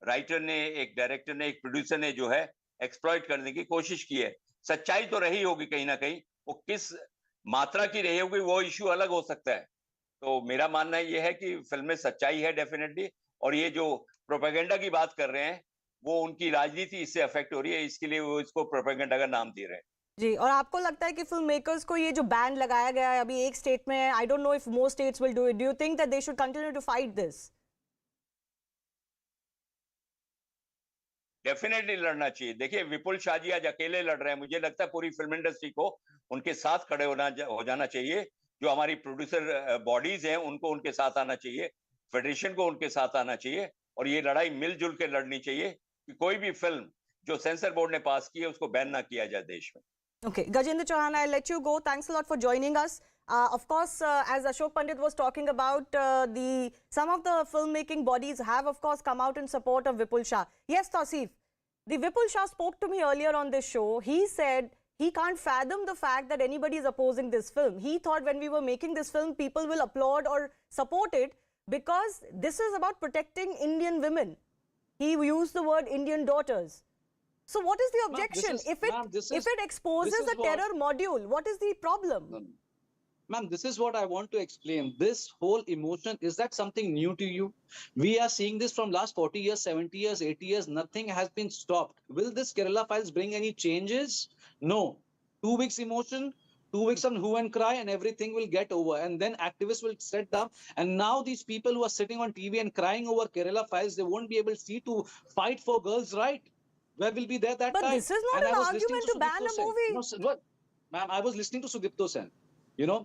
राइटर ने, एक डायरेक्टर ने, एक प्रोड्यूसर ने जो है एक्सप्लॉइट करने की कोशिश की है। सच्चाई तो रही होगी कहीं ना कहीं, वो किस मात्रा की रही होगी वो इश्यू अलग हो सकता है। तो मेरा मानना ये है कि फिल्म में सच्चाई है डेफिनेटली, और ये जो प्रोपेगेंडा की बात कर रहे हैं वो उनकी राजनीति इससे अफेक्ट हो रही है, इसके लिए वो इसको प्रोपेगेंडा का नाम दे रहे हैं। जी, और आपको लगता है कि फिल्म मेकर्स को ये जो बैन लगाया गया है अभी एक स्टेट में, I don't know if more states will do it, do you think that they should continue to fight this? Definitely लड़ना चाहिए। देखिए, विपुल शाह जी आज अकेले लड़ रहे हैं, मुझे लगता है पूरी फिल्म इंडस्ट्री को उनके साथ खड़े हो जाना चाहिए। जो हमारी प्रोड्यूसर बॉडीज हैं उनको उनके साथ आना चाहिए, फेडरेशन को उनके साथ आना चाहिए, और ये लड़ाई मिलजुल के लड़नी चाहिए कि कोई भी फिल्म जो सेंसर बोर्ड ने पास की है उसको बैन ना किया जाए देश में। Okay, Gajendra Chauhan, I'll let you go. Thanks a lot for joining us. Of course, as Ashok Pandit was talking about, some of the filmmaking bodies have, of course, come out in support of Vipul Shah. Yes, Tausif, the Vipul Shah spoke to me earlier on this show. He said he can't fathom the fact that anybody is opposing this film. He thought when we were making this film, people will applaud or support it because this is about protecting Indian women. He used the word Indian daughters. So what is the objection? If it exposes a terror module, what is the problem? Ma'am, this is what I want to explain. This whole emotion, is that something new to you? We are seeing this from last 40 years, 70 years, 80 years. Nothing has been stopped. Will this Kerala files bring any changes? No. 2 weeks emotion, 2 weeks on hue and cry, and everything will get over. And then activists will sit down. And now these people who are sitting on TV and crying over Kerala files, they won't be able to see to fight for girls' right. Where will be there that but time? But this is not an argument to ban a movie. No, ma'am, I was listening to Sudipto Sen, you know,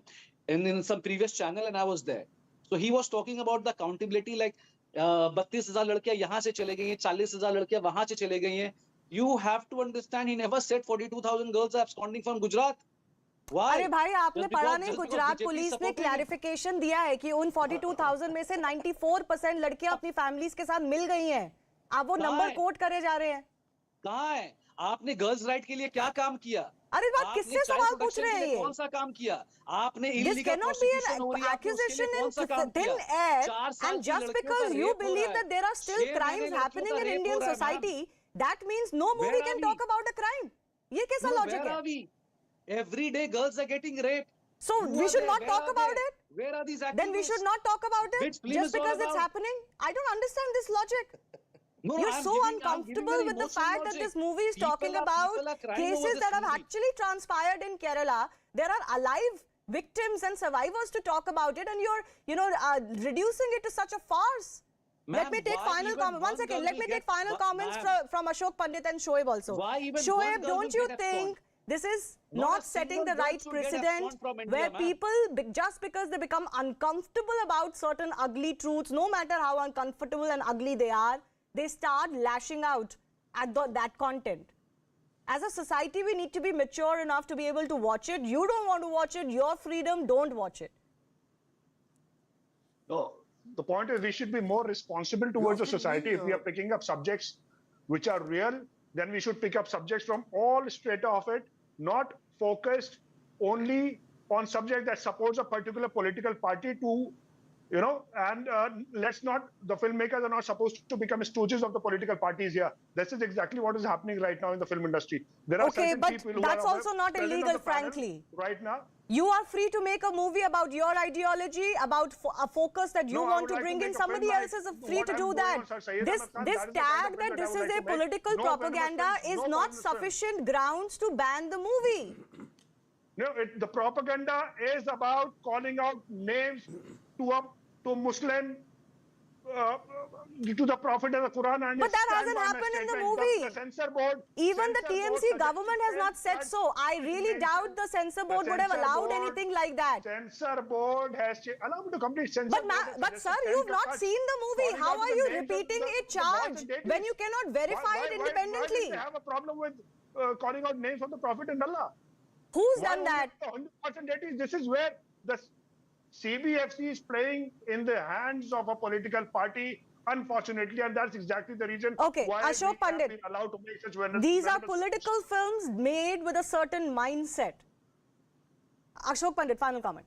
in some previous channel, and I was there. So he was talking about the accountability, like 32,000 लड़कियां यहाँ से चले गई हैं, 40,000 लड़कियां वहां से चले गई हैं. You have to understand, he never said 42,000 girls are absconding from Gujarat. Why? अरे भाई, आपने पढ़ा नहीं? गुजरात पुलिस ने क्लैरिफिकेशन दिया है कि उन 42,000 में से 94% लड़कियां अपनी फैमिलीज के साथ मिल गई हैं. आप वो नंबर कोट करे जा रहे हैं. कहाँ है? आपने गर्ल्स राइट के लिए क्या काम किया? अरे बात किससे सवाल पूछ रहे हैं? कौन सा काम किया आपने? This cannot be an accusation in thin air, and just because you believe that there are still crimes happening in Indian society, that means no movie can talk about a crime. ये कैसा logic है? Every day girls are getting raped. So we should not talk about it? Where are these activists? Then we should not talk about it just because it's happening? I don't understand this logic. No, you're so uncomfortable with the fact that this movie is talking about cases that have actually transpired in Kerala. There are alive victims and survivors to talk about it, and you're reducing it to such a farce. Let me take final comments. One second. Let me take final comments from Ashok Pandit and Shoaib also. Shoaib, don't you think this is not setting the right precedent where people, just because they become uncomfortable about certain ugly truths, no matter how uncomfortable and ugly they are, they start lashing out at that content? As a society, we need to be mature enough to be able to watch it. You don't want to watch it, your freedom, don't watch it. No, the point is we should be more responsible towards the society if we are picking up subjects which are real, then we should pick up subjects from all strata of it, not focused only on subject that supports a particular political party to, and let's not, the filmmakers are not supposed to become stooges of the political parties here. This is exactly what is happening right now in the film industry. There are Okay, certain but people who that's are also not present on illegal, the panel frankly. right now. You are free to make a movie about your ideology, about a focus that you No, I want would to like to bring make in. a Somebody film else is like free what to I'm do going that. on, Sir Syed This Ahmed Khan, this that is the kind tag of that film this that I is would a like to make. political No feminist propaganda films, is no not feminist films. sufficient grounds to ban the movie. No, the propaganda is about calling out names to Muslim, to the Prophet and the Quran, and But that stand hasn't by my happened in the statement. movie. The censor board, Even the censor board TMC government has not said that so. I really doubt the censor board would have censor allowed board- anything like that. Censor board has allow me to complete. Censor But, board has but sir, suggested you've 10 not cuts, seen the movie. calling How out are the you names of repeating the a boss charge and deities. when you cannot verify it independently? Why do they have a problem with calling out names of the Prophet and Allah? Who's Why done that? only the 100% deities? This is where the CBFC is playing in the hands of a political party, unfortunately, and that's exactly the reason Okay, why Ashok we have Pandit, been allowed to make such venomous. these are political films made with a certain mindset. Ashok Pandit, final comment.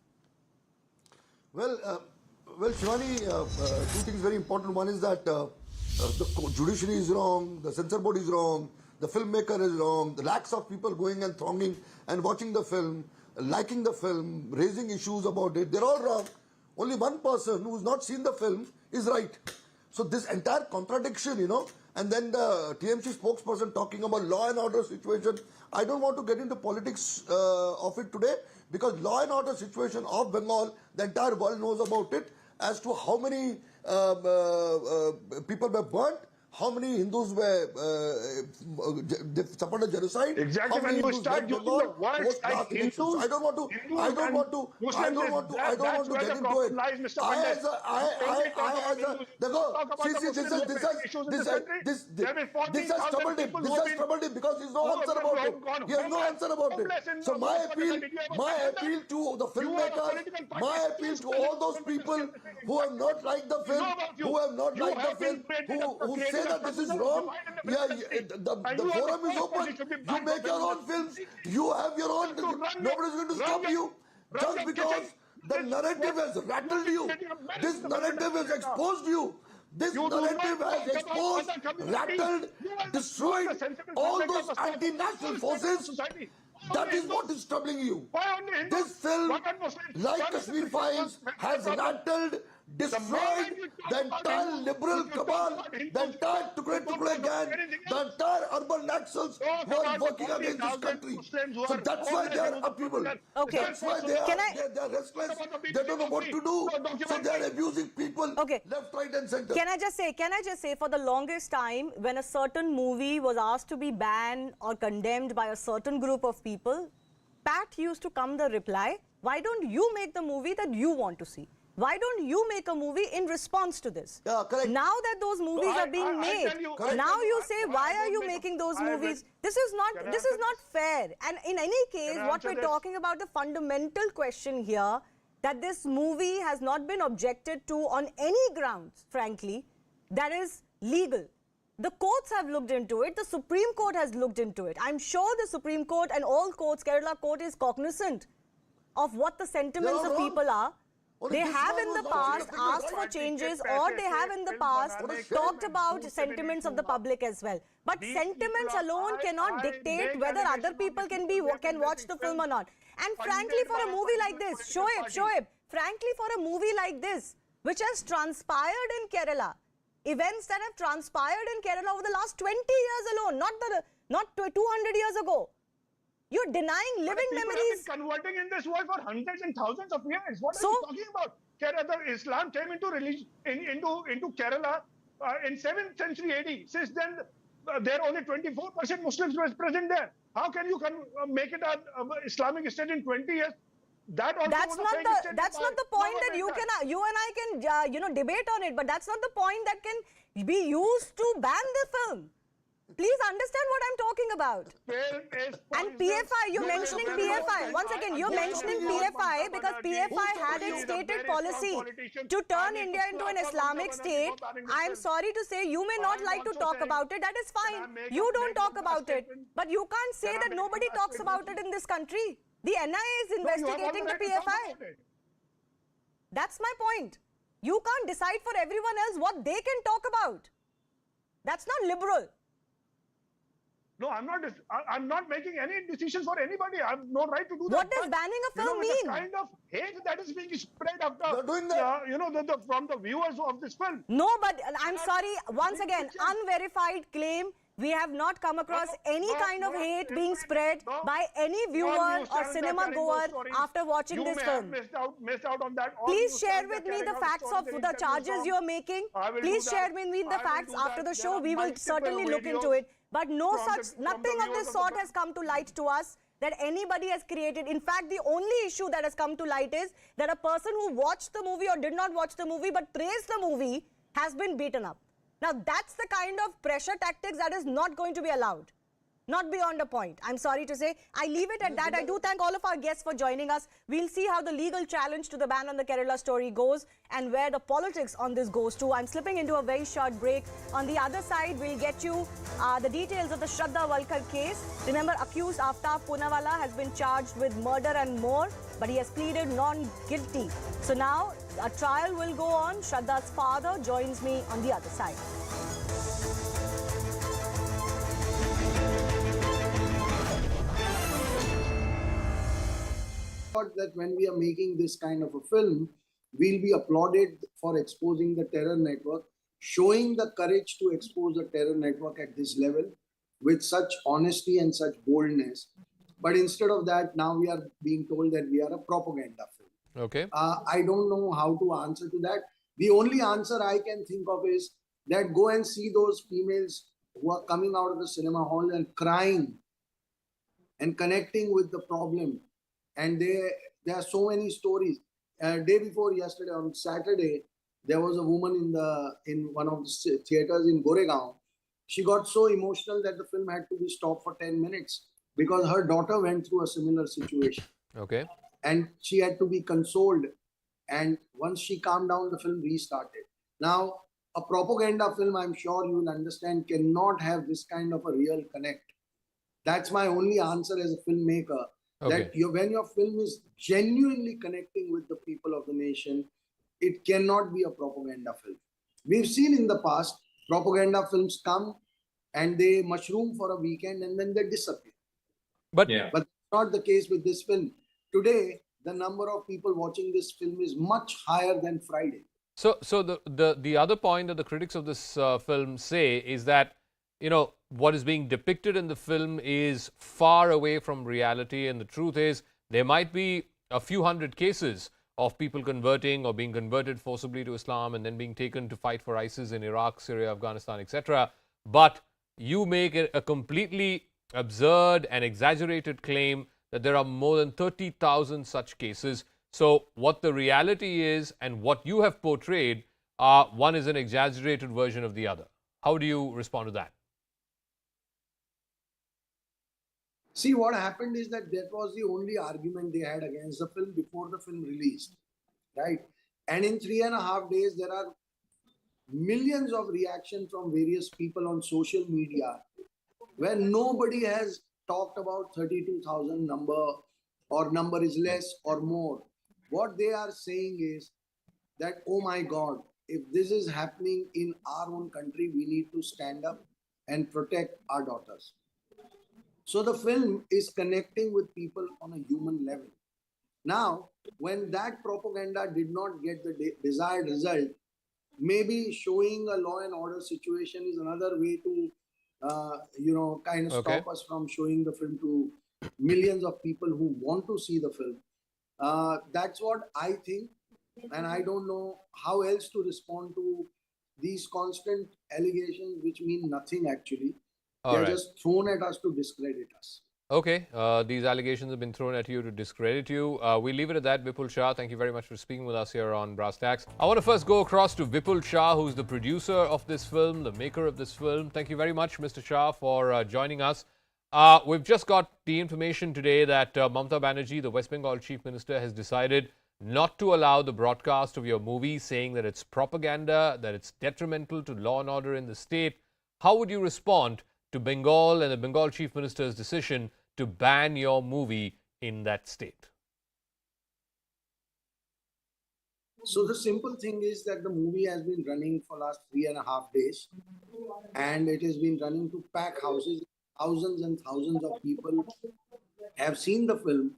Well, Shivani, two things very important. One is that the judiciary is wrong, the censor board is wrong, the filmmaker is wrong, the lakhs of people going and thronging and watching the film, liking the film, raising issues about it, they're all wrong. Only one person who's not seen the film is right. So this entire contradiction, and then the TMC spokesperson talking about law and order situation. I don't want to get into politics of it today, because law and order situation of Bengal, the entire world knows about it, as to how many people were burnt, how many Hindus were they supported genocide. Exactly, when you start using the words like Hindus, I don't want to get into it. This has troubled him. Because he's no answer about it. He has no answer about it. So my appeal to the filmmakers, my appeal to all those people who have not liked the film, who say that this is wrong. The forum is open. You make your own films. You have your own. Nobody's going to stop you. Just because the narrative has rattled you. This narrative has exposed you. This narrative has exposed, rattled, destroyed all those anti-national forces. That is what is troubling you. This film, like Kashmir Files, has rattled, destroyed the entire liberal cabal, the entire Tukre gang, the entire urban naxals who are working against this country. So that's why they are upheaval. Okay. That's why they are restless. They don't know what to do. So they are abusing people left, right and center. Can I just say, for the longest time, when a certain movie was asked to be banned or condemned by a certain group of people, Pat used to come the reply, why don't you make the movie that you want to see? Why don't you make a movie in response to this? Yeah, correct. Now that those movies are being made, now you say, why are you making those movies? This is not fair. And in any case, what we're talking about, the fundamental question here, that this movie has not been objected to on any grounds, frankly, that is legal. The courts have looked into it. The Supreme Court has looked into it. I'm sure the Supreme Court and all courts, Kerala court, is cognizant of what the sentiments of people are. They have in the past asked for changes, or they have in the past talked about sentiments of the public as well. But sentiments alone cannot dictate whether other people can watch the film or not. And frankly, for a movie like this, Shoaib, frankly, for a movie like this, which has transpired in Kerala, events that have transpired in Kerala over the last 20 years alone, not 200 years ago. You're denying living memories. People have been converting in this world for hundreds and thousands of years. What are you talking about? Kerala, Islam came into religion into Kerala in 7th century AD. Since then, there are only 24% Muslims were present there. How can you make it an Islamic state in 20 years? That's not the point that you and I can debate on it. But that's not the point that can be used to ban the film. Please understand what I'm talking about. Film is And poison. PFI, you're Film is mentioning very PFI. important. Once again, you're mentioning PFI because PFI had its stated policy to turn India into an Islamic state. I'm sorry to say, you may not like to talk about it. That is fine. You don't talk about it. But you can't say that nobody talks about it in this country. The NIA is investigating the PFI. That's my point. You can't decide for everyone else what they can talk about. That's not liberal. No, I'm not making any decisions for anybody. I have no right to do that. What does banning a film mean? The kind of hate that is being spread after, You're doing that. from the viewers of this film. No, but I'm sorry, once again, unverified claim. We have not come across any kind of hate being spread by any viewer or cinema goer after watching this film. Missed out on that. Please share with me the facts of the charges you are making. Please share with me the facts after the show. We will certainly look into it. But nothing of this sort has come to light to us that anybody has created. In fact, the only issue that has come to light is that a person who watched the movie or did not watch the movie but praised the movie has been beaten up. Now, that's the kind of pressure tactics that is not going to be allowed. Not beyond a point. I'm sorry to say. I leave it at that. I do thank all of our guests for joining us. We'll see how the legal challenge to the ban on the Kerala story goes and where the politics on this goes to. I'm slipping into a very short break. On the other side, we'll get you the details of the Shraddha Walkar case. Remember, accused Aftab Poonawalla has been charged with murder and more, but he has pleaded non-guilty. So now, a trial will go on. Shraddha's father joins me on the other side. That when we are making this kind of a film, we'll be applauded for exposing the terror network, showing the courage to expose the terror network at this level with such honesty and such boldness. But instead of that, now we are being told that we are a propaganda film. Okay. I don't know how to answer to that. The only answer I can think of is that go and see those females who are coming out of the cinema hall and crying and connecting with the problem. And there are so many stories. Day before yesterday, on Saturday, there was a woman in one of the theaters in Goregaon. She got so emotional that the film had to be stopped for 10 minutes because her daughter went through a similar situation. Okay. And she had to be consoled. And once she calmed down, the film restarted. Now, a propaganda film, I'm sure you will understand, cannot have this kind of a real connect. That's my only answer as a filmmaker. Okay. That when your film is genuinely connecting with the people of the nation, it cannot be a propaganda film. We've seen in the past, propaganda films come and they mushroom for a weekend and then they disappear. But that's not the case with this film. Today, the number of people watching this film is much higher than Friday. So the other point that the critics of this film say is that, you know, what is being depicted in the film is far away from reality, and the truth is there might be a few hundred cases of people converting or being converted forcibly to Islam and then being taken to fight for ISIS in Iraq, Syria, Afghanistan, etc. But you make it a completely absurd and exaggerated claim that there are more than 30,000 such cases. So what the reality is and what you have portrayed, one is an exaggerated version of the other. How do you respond to that? See, what happened is that was the only argument they had against the film before the film released, right? And in 3.5 days, there are millions of reactions from various people on social media where nobody has talked about 32,000 number or number is less or more. What they are saying is that, oh my God, if this is happening in our own country, we need to stand up and protect our daughters. So the film is connecting with people on a human level. Now, when that propaganda did not get the desired result, maybe showing a law and order situation is another way to, kind of stop us from showing the film to millions of people who want to see the film. That's what I think. And I don't know how else to respond to these constant allegations, which mean nothing actually. They're just thrown at us to discredit us. Okay, these allegations have been thrown at you to discredit you. We leave it at that. Vipul Shah, thank you very much for speaking with us here on Brass Tacks. I want to first go across to Vipul Shah, who's the producer of this film, the maker of this film. Thank you very much, Mr. Shah, for joining us. We've just got the information today that Mamata Banerjee, the West Bengal Chief Minister, has decided not to allow the broadcast of your movie, saying that it's propaganda, that it's detrimental to law and order in the state. How would you respond to Bengal and the Bengal Chief Minister's decision to ban your movie in that state? So the simple thing is that the movie has been running for last 3.5 days, and it has been running to pack houses. Thousands and thousands of people have seen the film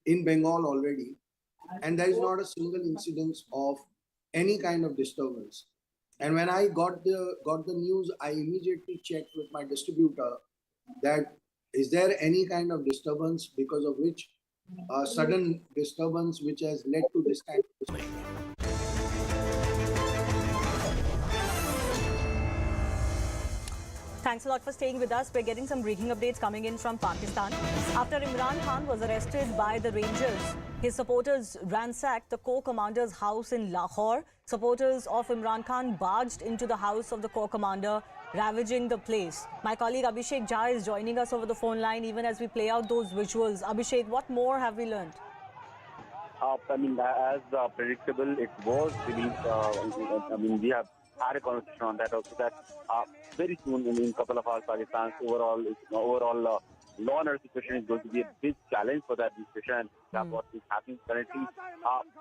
in Bengal already, and there is not a single incidence of any kind of disturbance. And when I got the news, I immediately checked with my distributor that is there any kind of disturbance because of which sudden disturbance which has led to this kind of Thanks a lot for staying with us. We're getting some breaking updates coming in from Pakistan. After Imran Khan was arrested by the Rangers, his supporters ransacked the corps commander's house in Lahore. Supporters of Imran Khan barged into the house of the corps commander, ravaging the place. My colleague Abhishek Jha is joining us over the phone line even as we play out those visuals. Abhishek, what more have we learned? As predictable, it was released. We have had a conversation on that also, that very soon, in a couple of hours, Pakistan's overall law and order situation is going to be a big challenge for the administration. And what is happening currently,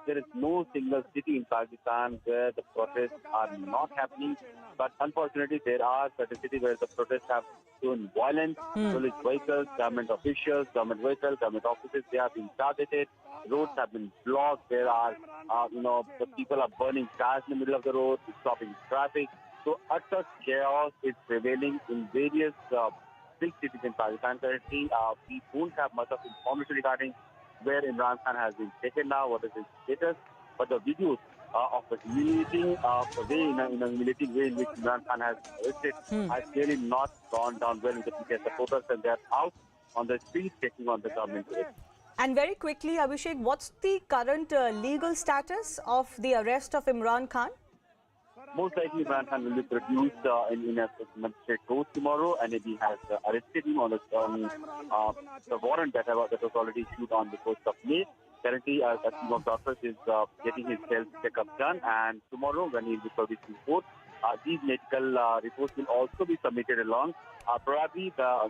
there is no single city in Pakistan where the protests are not happening. But unfortunately, there are certain cities where the protests have shown violence. Police vehicles, government officials, government vehicles, government offices, they have been targeted. Roads have been blocked. There are, the people are burning cars in the middle of the road, stopping traffic. So utter chaos is prevailing in various big cities in Pakistan currently. We don't have much of information regarding where Imran Khan has been taken now, what is his status. But the videos of the humiliating humiliating way in which Imran Khan has arrested has clearly not gone down well with the PK supporters, and they are out on the streets taking on the government. And very quickly, Abhishek, what's the current legal status of the arrest of Imran Khan? Most likely, Imran Khan will be produced in a magistrate court tomorrow, and he has arrested him on the warrant that was already issued on the 1st of May. Currently, a team of doctors is getting his health checkup done, and tomorrow, when he will be produced in court, these medical reports will also be submitted along. Probably the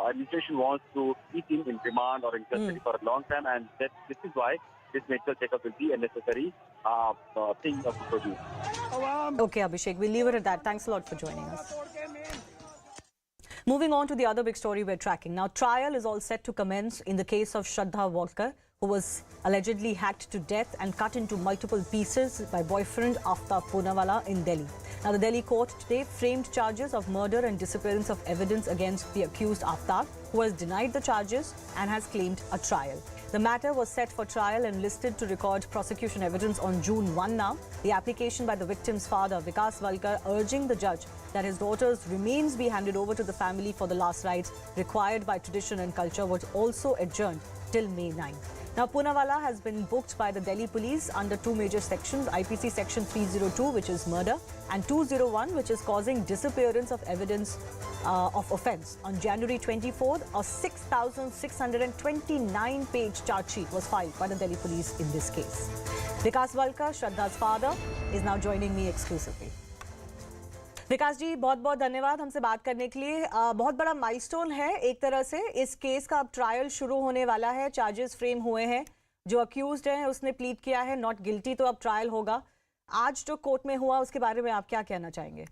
administration wants to keep him in remand or in custody for a long time, and this is why this medical checkup will be a necessary thing to produce. Okay, Abhishek, we'll leave it at that. Thanks a lot for joining us. Moving on to the other big story we're tracking. Now, trial is all set to commence in the case of Shraddha Walkar, who was allegedly hacked to death and cut into multiple pieces by boyfriend Aftab Poonawalla in Delhi. Now, the Delhi court today framed charges of murder and disappearance of evidence against the accused Aftab, who has denied the charges and has claimed a trial. The matter was set for trial and listed to record prosecution evidence on June 1 now. The application by the victim's father, Vikas Walkar, urging the judge that his daughter's remains be handed over to the family for the last rites required by tradition and culture, was also adjourned till May 9. Now, Poonawalla has been booked by the Delhi police under two major sections, IPC section 302, which is murder, and 201, which is causing disappearance of evidence of offence. On January 24th, a 6,629-page charge sheet was filed by the Delhi police in this case. Vikas Walkar, Shraddha's father, is now joining me exclusively. विकास जी बहुत बहुत धन्यवाद हमसे बात करने के लिए। बहुत बड़ा माइलस्टोन है एक तरह से। इस केस का अब ट्रायल शुरू होने वाला है, चार्जेस फ्रेम हुए हैं, जो अक्यूज्ड है उसने प्लीड किया है नॉट गिल्टी, तो अब ट्रायल होगा। आज जो कोर्ट में हुआ उसके बारे में आप क्या कहना चाहेंगे?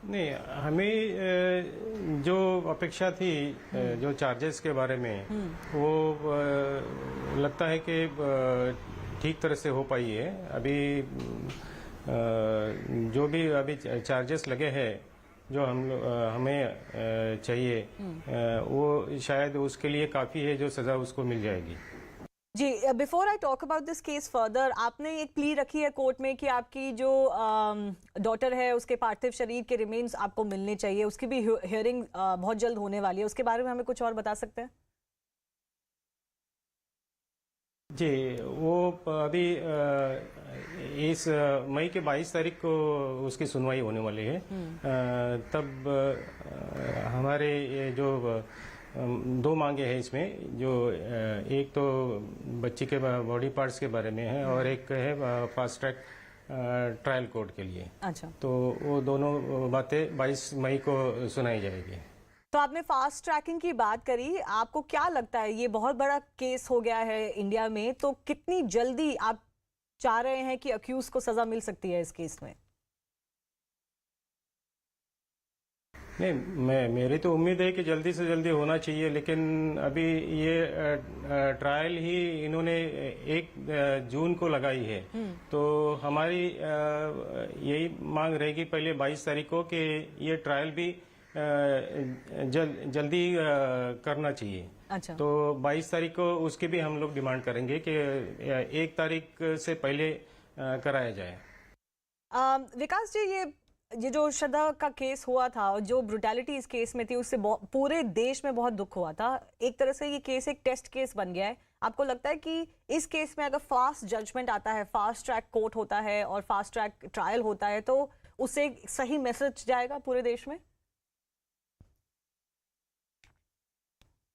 नहीं, हमें जो अपेक्षा थी जो चार्जेस के बारे में, वो लगता है कि ठीक तरह से हो पाई है। अभी जो भी अभी चार्जेस लगे हैं जो हमें चाहिए, वो शायद उसके लिए काफ़ी है, जो सज़ा उसको मिल जाएगी। जी, before I talk about this case further, आपने एक प्ली रखी है कोर्ट में कि आपकी जो डॉटर है उसके पार्थिव शरीर के रिमेन्स आपको मिलने चाहिए, उसकी भी हियरिंग बहुत जल्द होने वाली है, उसके बारे में हमें कुछ और बता सकते हैं? जी, वो अभी इस मई के 22 तारीख को उसकी सुनवाई होने वाली है। तब हमारे ये जो दो मांगे हैं इसमें, जो एक तो बच्ची के बॉडी पार्ट्स के बारे में है और एक है फास्ट ट्रैक ट्रायल कोर्ट के लिए। अच्छा, तो वो दोनों बातें 22 मई को सुनाई जाएगी। तो आपने फास्ट ट्रैकिंग की बात करी, आपको क्या लगता है ये बहुत बड़ा केस हो गया है इंडिया में, तो कितनी जल्दी आप चाह रहे हैं कि अक्यूज को सजा मिल सकती है इस केस में? नहीं, मेरी तो उम्मीद है कि जल्दी से जल्दी होना चाहिए, लेकिन अभी ये ट्रायल ही इन्होंने 1 जून को लगाई है। तो हमारी यही मांग रहेगी पहले 22 तारीख को कि ये ट्रायल भी जल्दी करना चाहिए। अच्छा, तो 22 तारीख को उसकी भी हम लोग डिमांड करेंगे कि 1 तारीख से पहले कराया जाए। विकास जी, ये जो श्रद्धा का केस हुआ था और जो ब्रुटैलिटी इस केस में थी, उससे पूरे देश में बहुत दुख हुआ था। एक तरह से ये केस एक टेस्ट केस बन गया है। आपको लगता है कि इस केस में अगर फास्ट जजमेंट आता है, फास्ट ट्रैक कोर्ट होता है और फास्ट ट्रैक ट्रायल होता है, तो उससे एक सही मैसेज जाएगा पूरे देश में?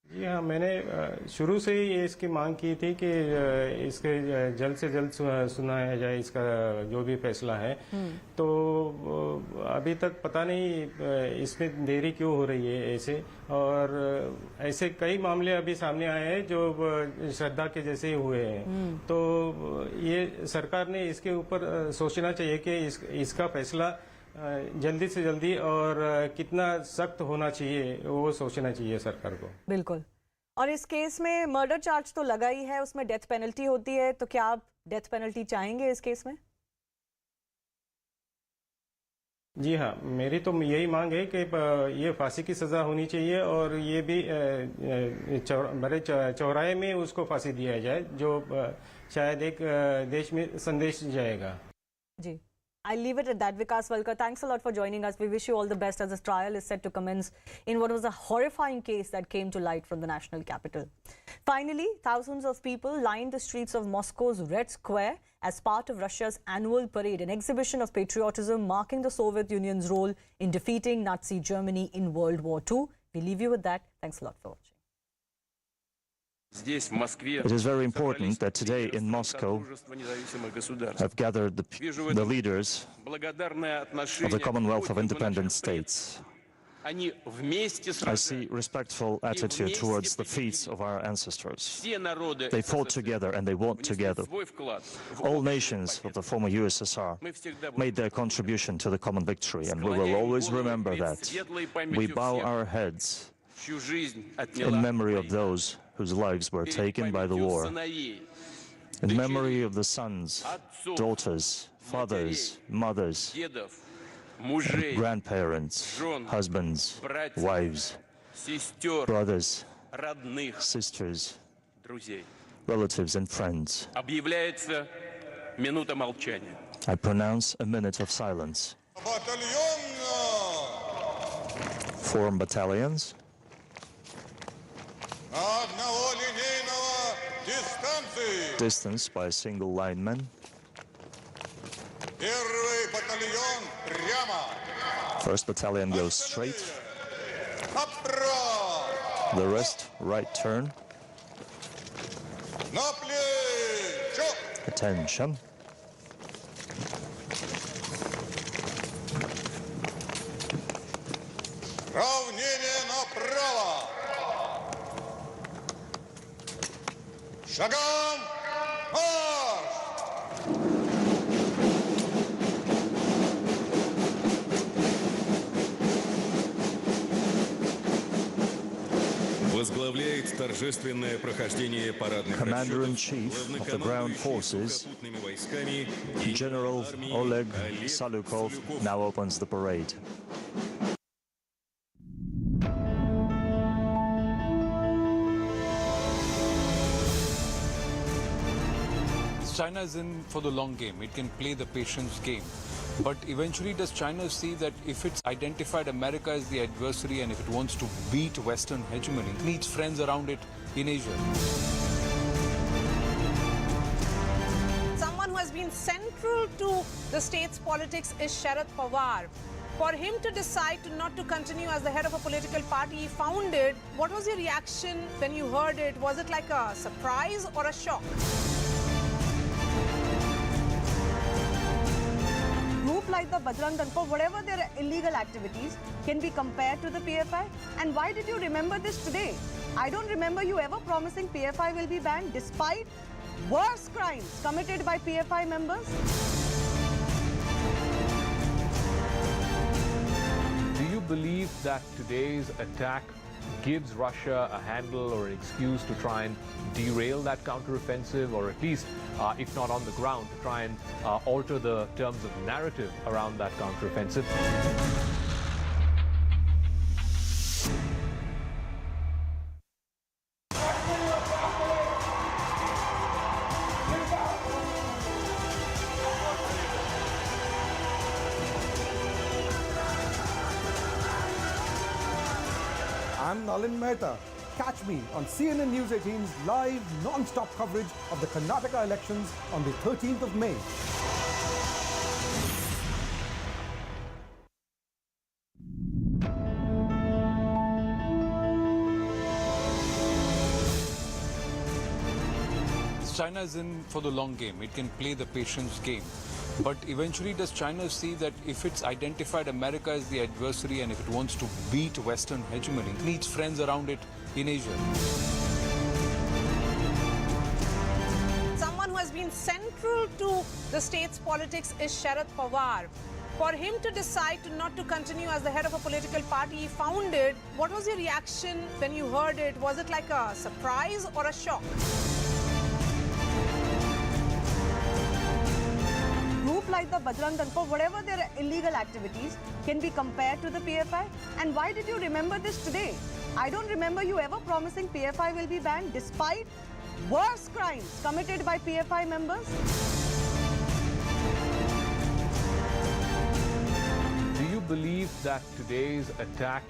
जी हाँ, मैंने शुरू से ही इसकी मांग की थी कि इसके जल्द से जल्द सुनाया जाए इसका जो भी फैसला है। तो अभी तक पता नहीं इसमें देरी क्यों हो रही है ऐसे, और ऐसे कई मामले अभी सामने आए हैं जो श्रद्धा के जैसे ही हुए हैं। तो ये सरकार ने इसके ऊपर सोचना चाहिए कि इसका फैसला जल्दी से जल्दी और कितना सख्त होना चाहिए वो सोचना चाहिए सरकार को। बिल्कुल। और इस केस में मर्डर चार्ज तो लगा ही है, उसमें डेथ पेनल्टी होती है, तो क्या आप डेथ पेनल्टी चाहेंगे इस केस में? जी हाँ, मेरी तो यही मांग है कि ये फांसी की सजा होनी चाहिए और ये भी बड़े चौराहे में उसको फांसी दिया जाए, जो शायद एक देश में संदेश जाएगा। जी, I'll leave it at that. Vikas Walkar, thanks a lot for joining us. We wish you all the best as this trial is set to commence in what was a horrifying case that came to light from the national capital. Finally, thousands of people lined the streets of Moscow's Red Square as part of Russia's annual parade, an exhibition of patriotism marking the Soviet Union's role in defeating Nazi Germany in World War II. We leave you with that. Thanks a lot for watching. It is very important that today in Moscow have gathered the leaders of the Commonwealth of Independent States. I see respectful attitude towards the feats of our ancestors. They fought together and they want together. All nations of the former USSR made their contribution to the common victory, and we will always remember that. We bow our heads in memory of those whose lives were taken by the war, in memory of the sons, daughters, fathers, mothers, and grandparents, husbands, wives, brothers, sisters, relatives, and friends. I pronounce a minute of silence. Form battalions. Distance by a single lineman. First battalion goes straight. The rest right turn. Attention. Шагом марш! Возглавляет торжественное прохождение парадных Commander-in-Chief of the Ground Forces, General Oleg Salukov, now opens the parade. China is in for the long game. It can play the patience game. But eventually, does China see that if it's identified America as the adversary and if it wants to beat Western hegemony, it needs friends around it in Asia? Someone who has been central to the state's politics is Sharad Pawar. For him to decide not to continue as the head of a political party he founded, what was your reaction when you heard it? Was it like a surprise or a shock? Group like the Bajrang Dal, for whatever their illegal activities, can be compared to the PFI? And why did you remember this today? I don't remember you ever promising PFI will be banned despite worse crimes committed by PFI members. Do you believe that today's attack gives Russia a handle or an excuse to try and derail that counteroffensive, or at least, if not on the ground, to try and alter the terms of narrative around that counteroffensive? I'm Nalin Mehta. Catch me on CNN News 18's live, non-stop coverage of the Karnataka elections on the 13th of May. China is in for the long game. It can play the patience game. But eventually, does China see that if it's identified America as the adversary and if it wants to beat Western hegemony, it needs friends around it in Asia? Someone who has been central to the state's politics is Sharad Pawar. For him to decide not to continue as the head of a political party he founded, what was your reaction when you heard it? Was it like a surprise or a shock? Group like the Bajrang Dal, for whatever their illegal activities, can be compared to the PFI? And why did you remember this today? I don't remember you ever promising PFI will be banned despite worse crimes committed by PFI members. Do you believe that today's attack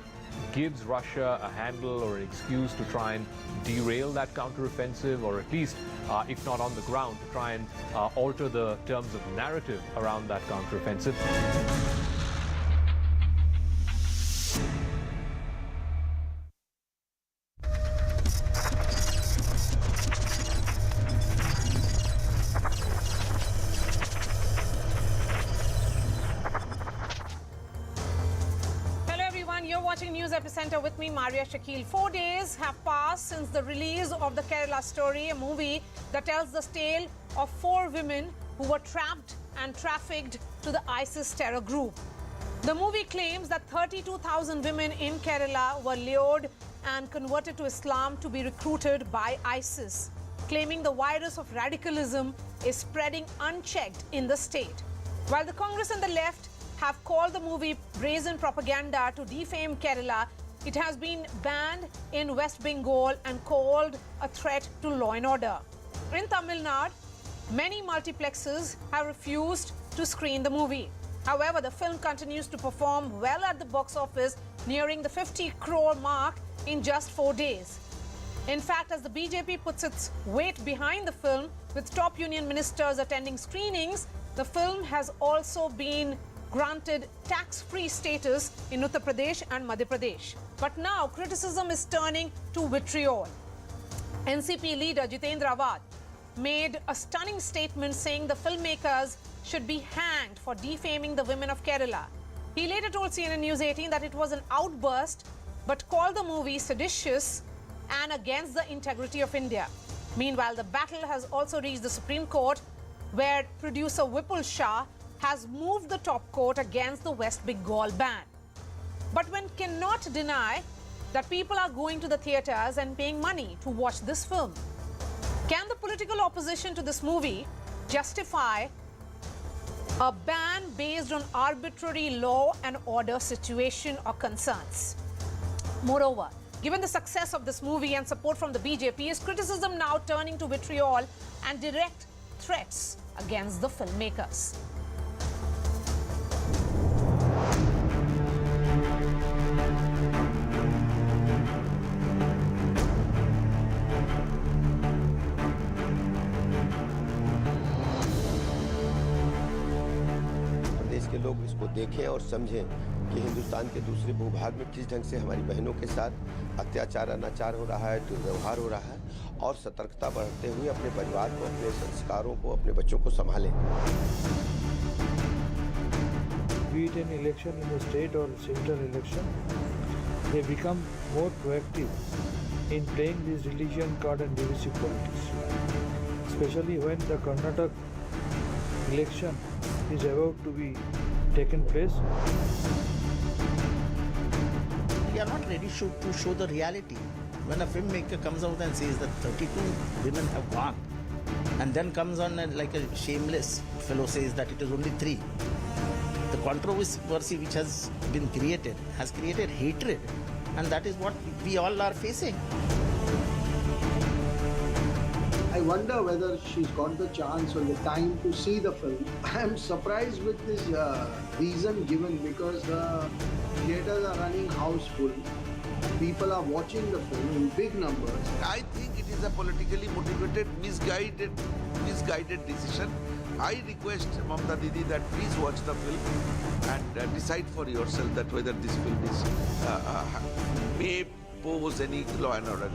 gives Russia a handle or an excuse to try and derail that counteroffensive, or at least, if not on the ground, to try and alter the terms of narrative around that counteroffensive? Watching News Epicenter with me, Maria Shakil. 4 days have passed since the release of the Kerala Story, a movie that tells the tale of 4 women who were trapped and trafficked to the ISIS terror group. The movie claims that 32,000 women in Kerala were lured and converted to Islam to be recruited by ISIS, claiming the virus of radicalism is spreading unchecked in the state. While the Congress and the left have called the movie brazen propaganda to defame Kerala, it has been banned in West Bengal and called a threat to law and order. In Tamil Nadu, many multiplexes have refused to screen the movie. However, the film continues to perform well at the box office, nearing the 50 crore mark in just 4 days. In fact, as the BJP puts its weight behind the film, with top union ministers attending screenings, the film has also been granted tax-free status in Uttar Pradesh and Madhya Pradesh. But now criticism is turning to vitriol. NCP leader Jitendra Awad made a stunning statement saying the filmmakers should be hanged for defaming the women of Kerala. He later told CNN News 18 that it was an outburst, but called the movie seditious and against the integrity of India. Meanwhile, the battle has also reached the Supreme Court, where producer Vipul Shah has moved the top court against the West Bengal ban. But one cannot deny that people are going to the theatres and paying money to watch this film. Can the political opposition to this movie justify a ban based on arbitrary law and order situation or concerns? Moreover, given the success of this movie and support from the BJP, is criticism now turning to vitriol and direct threats against the filmmakers. प्रदेश के लोग इसको देखें और समझें कि हिंदुस्तान के दूसरे भूभाग में किस ढंग से हमारी बहनों के साथ अत्याचार अनाचार हो रहा है, दुर्व्यवहार हो रहा है, और सतर्कता बढ़ते हुए अपने परिवार को, अपने संस्कारों को, अपने बच्चों को संभालें। Be it an election in the state or central election, they become more proactive in playing this religion card and divisive politics. Especially when the Karnataka election is about to be taken place. We are not ready to show the reality. When a filmmaker comes out and says that 32 women have gone, and then comes on like a shameless fellow says that it is only 3. The controversy which has been created has created hatred, and that is what we all are facing. I wonder whether she's got the chance or the time to see the film. I am surprised with this reason given, because the theaters are running house full. People are watching the film in big numbers. I think it is a politically motivated, misguided decision. I request Mamata Didi that please watch the film and decide for yourself that whether this film is may pose any law and order.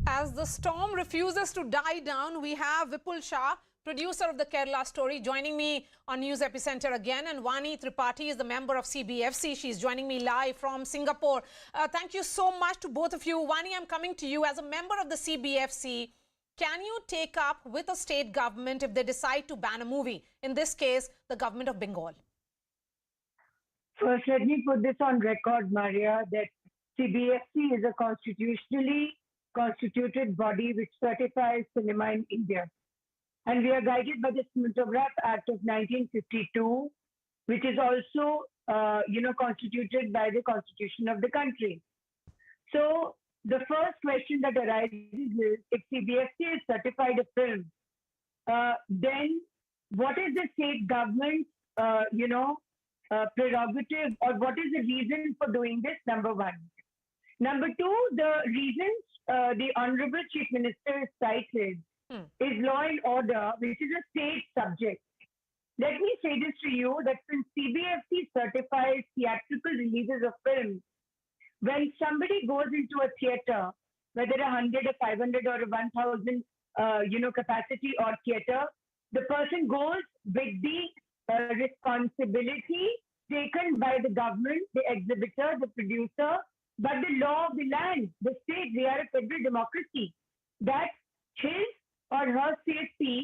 As the storm refuses to die down, we have Vipul Shah, producer of the Kerala Story, joining me on News Epicenter again. And Vani Tripathi is the member of CBFC. She's joining me live from Singapore. Thank you so much to both of you. Vani, I'm coming to you. As a member of the CBFC, can you take up with a state government if they decide to ban a movie? In this case, the government of Bengal. First, let me put this on record, Maria, that CBFC is a constitutionally constituted body which certifies cinema in India. And we are guided by the Cinematograph Act of 1952, which is also, constituted by the constitution of the country. So the first question that arises is, if CBFC has certified a film, then what is the state government's, prerogative, or what is the reason for doing this, number one? Number two, the reasons the Honorable Chief Minister cited is law and order, which is a state subject. Let me say this to you, that since CBFC certifies theatrical releases of films, when somebody goes into a theater, whether 100 or 500 or a 1,000, capacity or theater, the person goes with the responsibility taken by the government, the exhibitor, the producer, but the law of the land, the state. We are a federal democracy, that his or her safety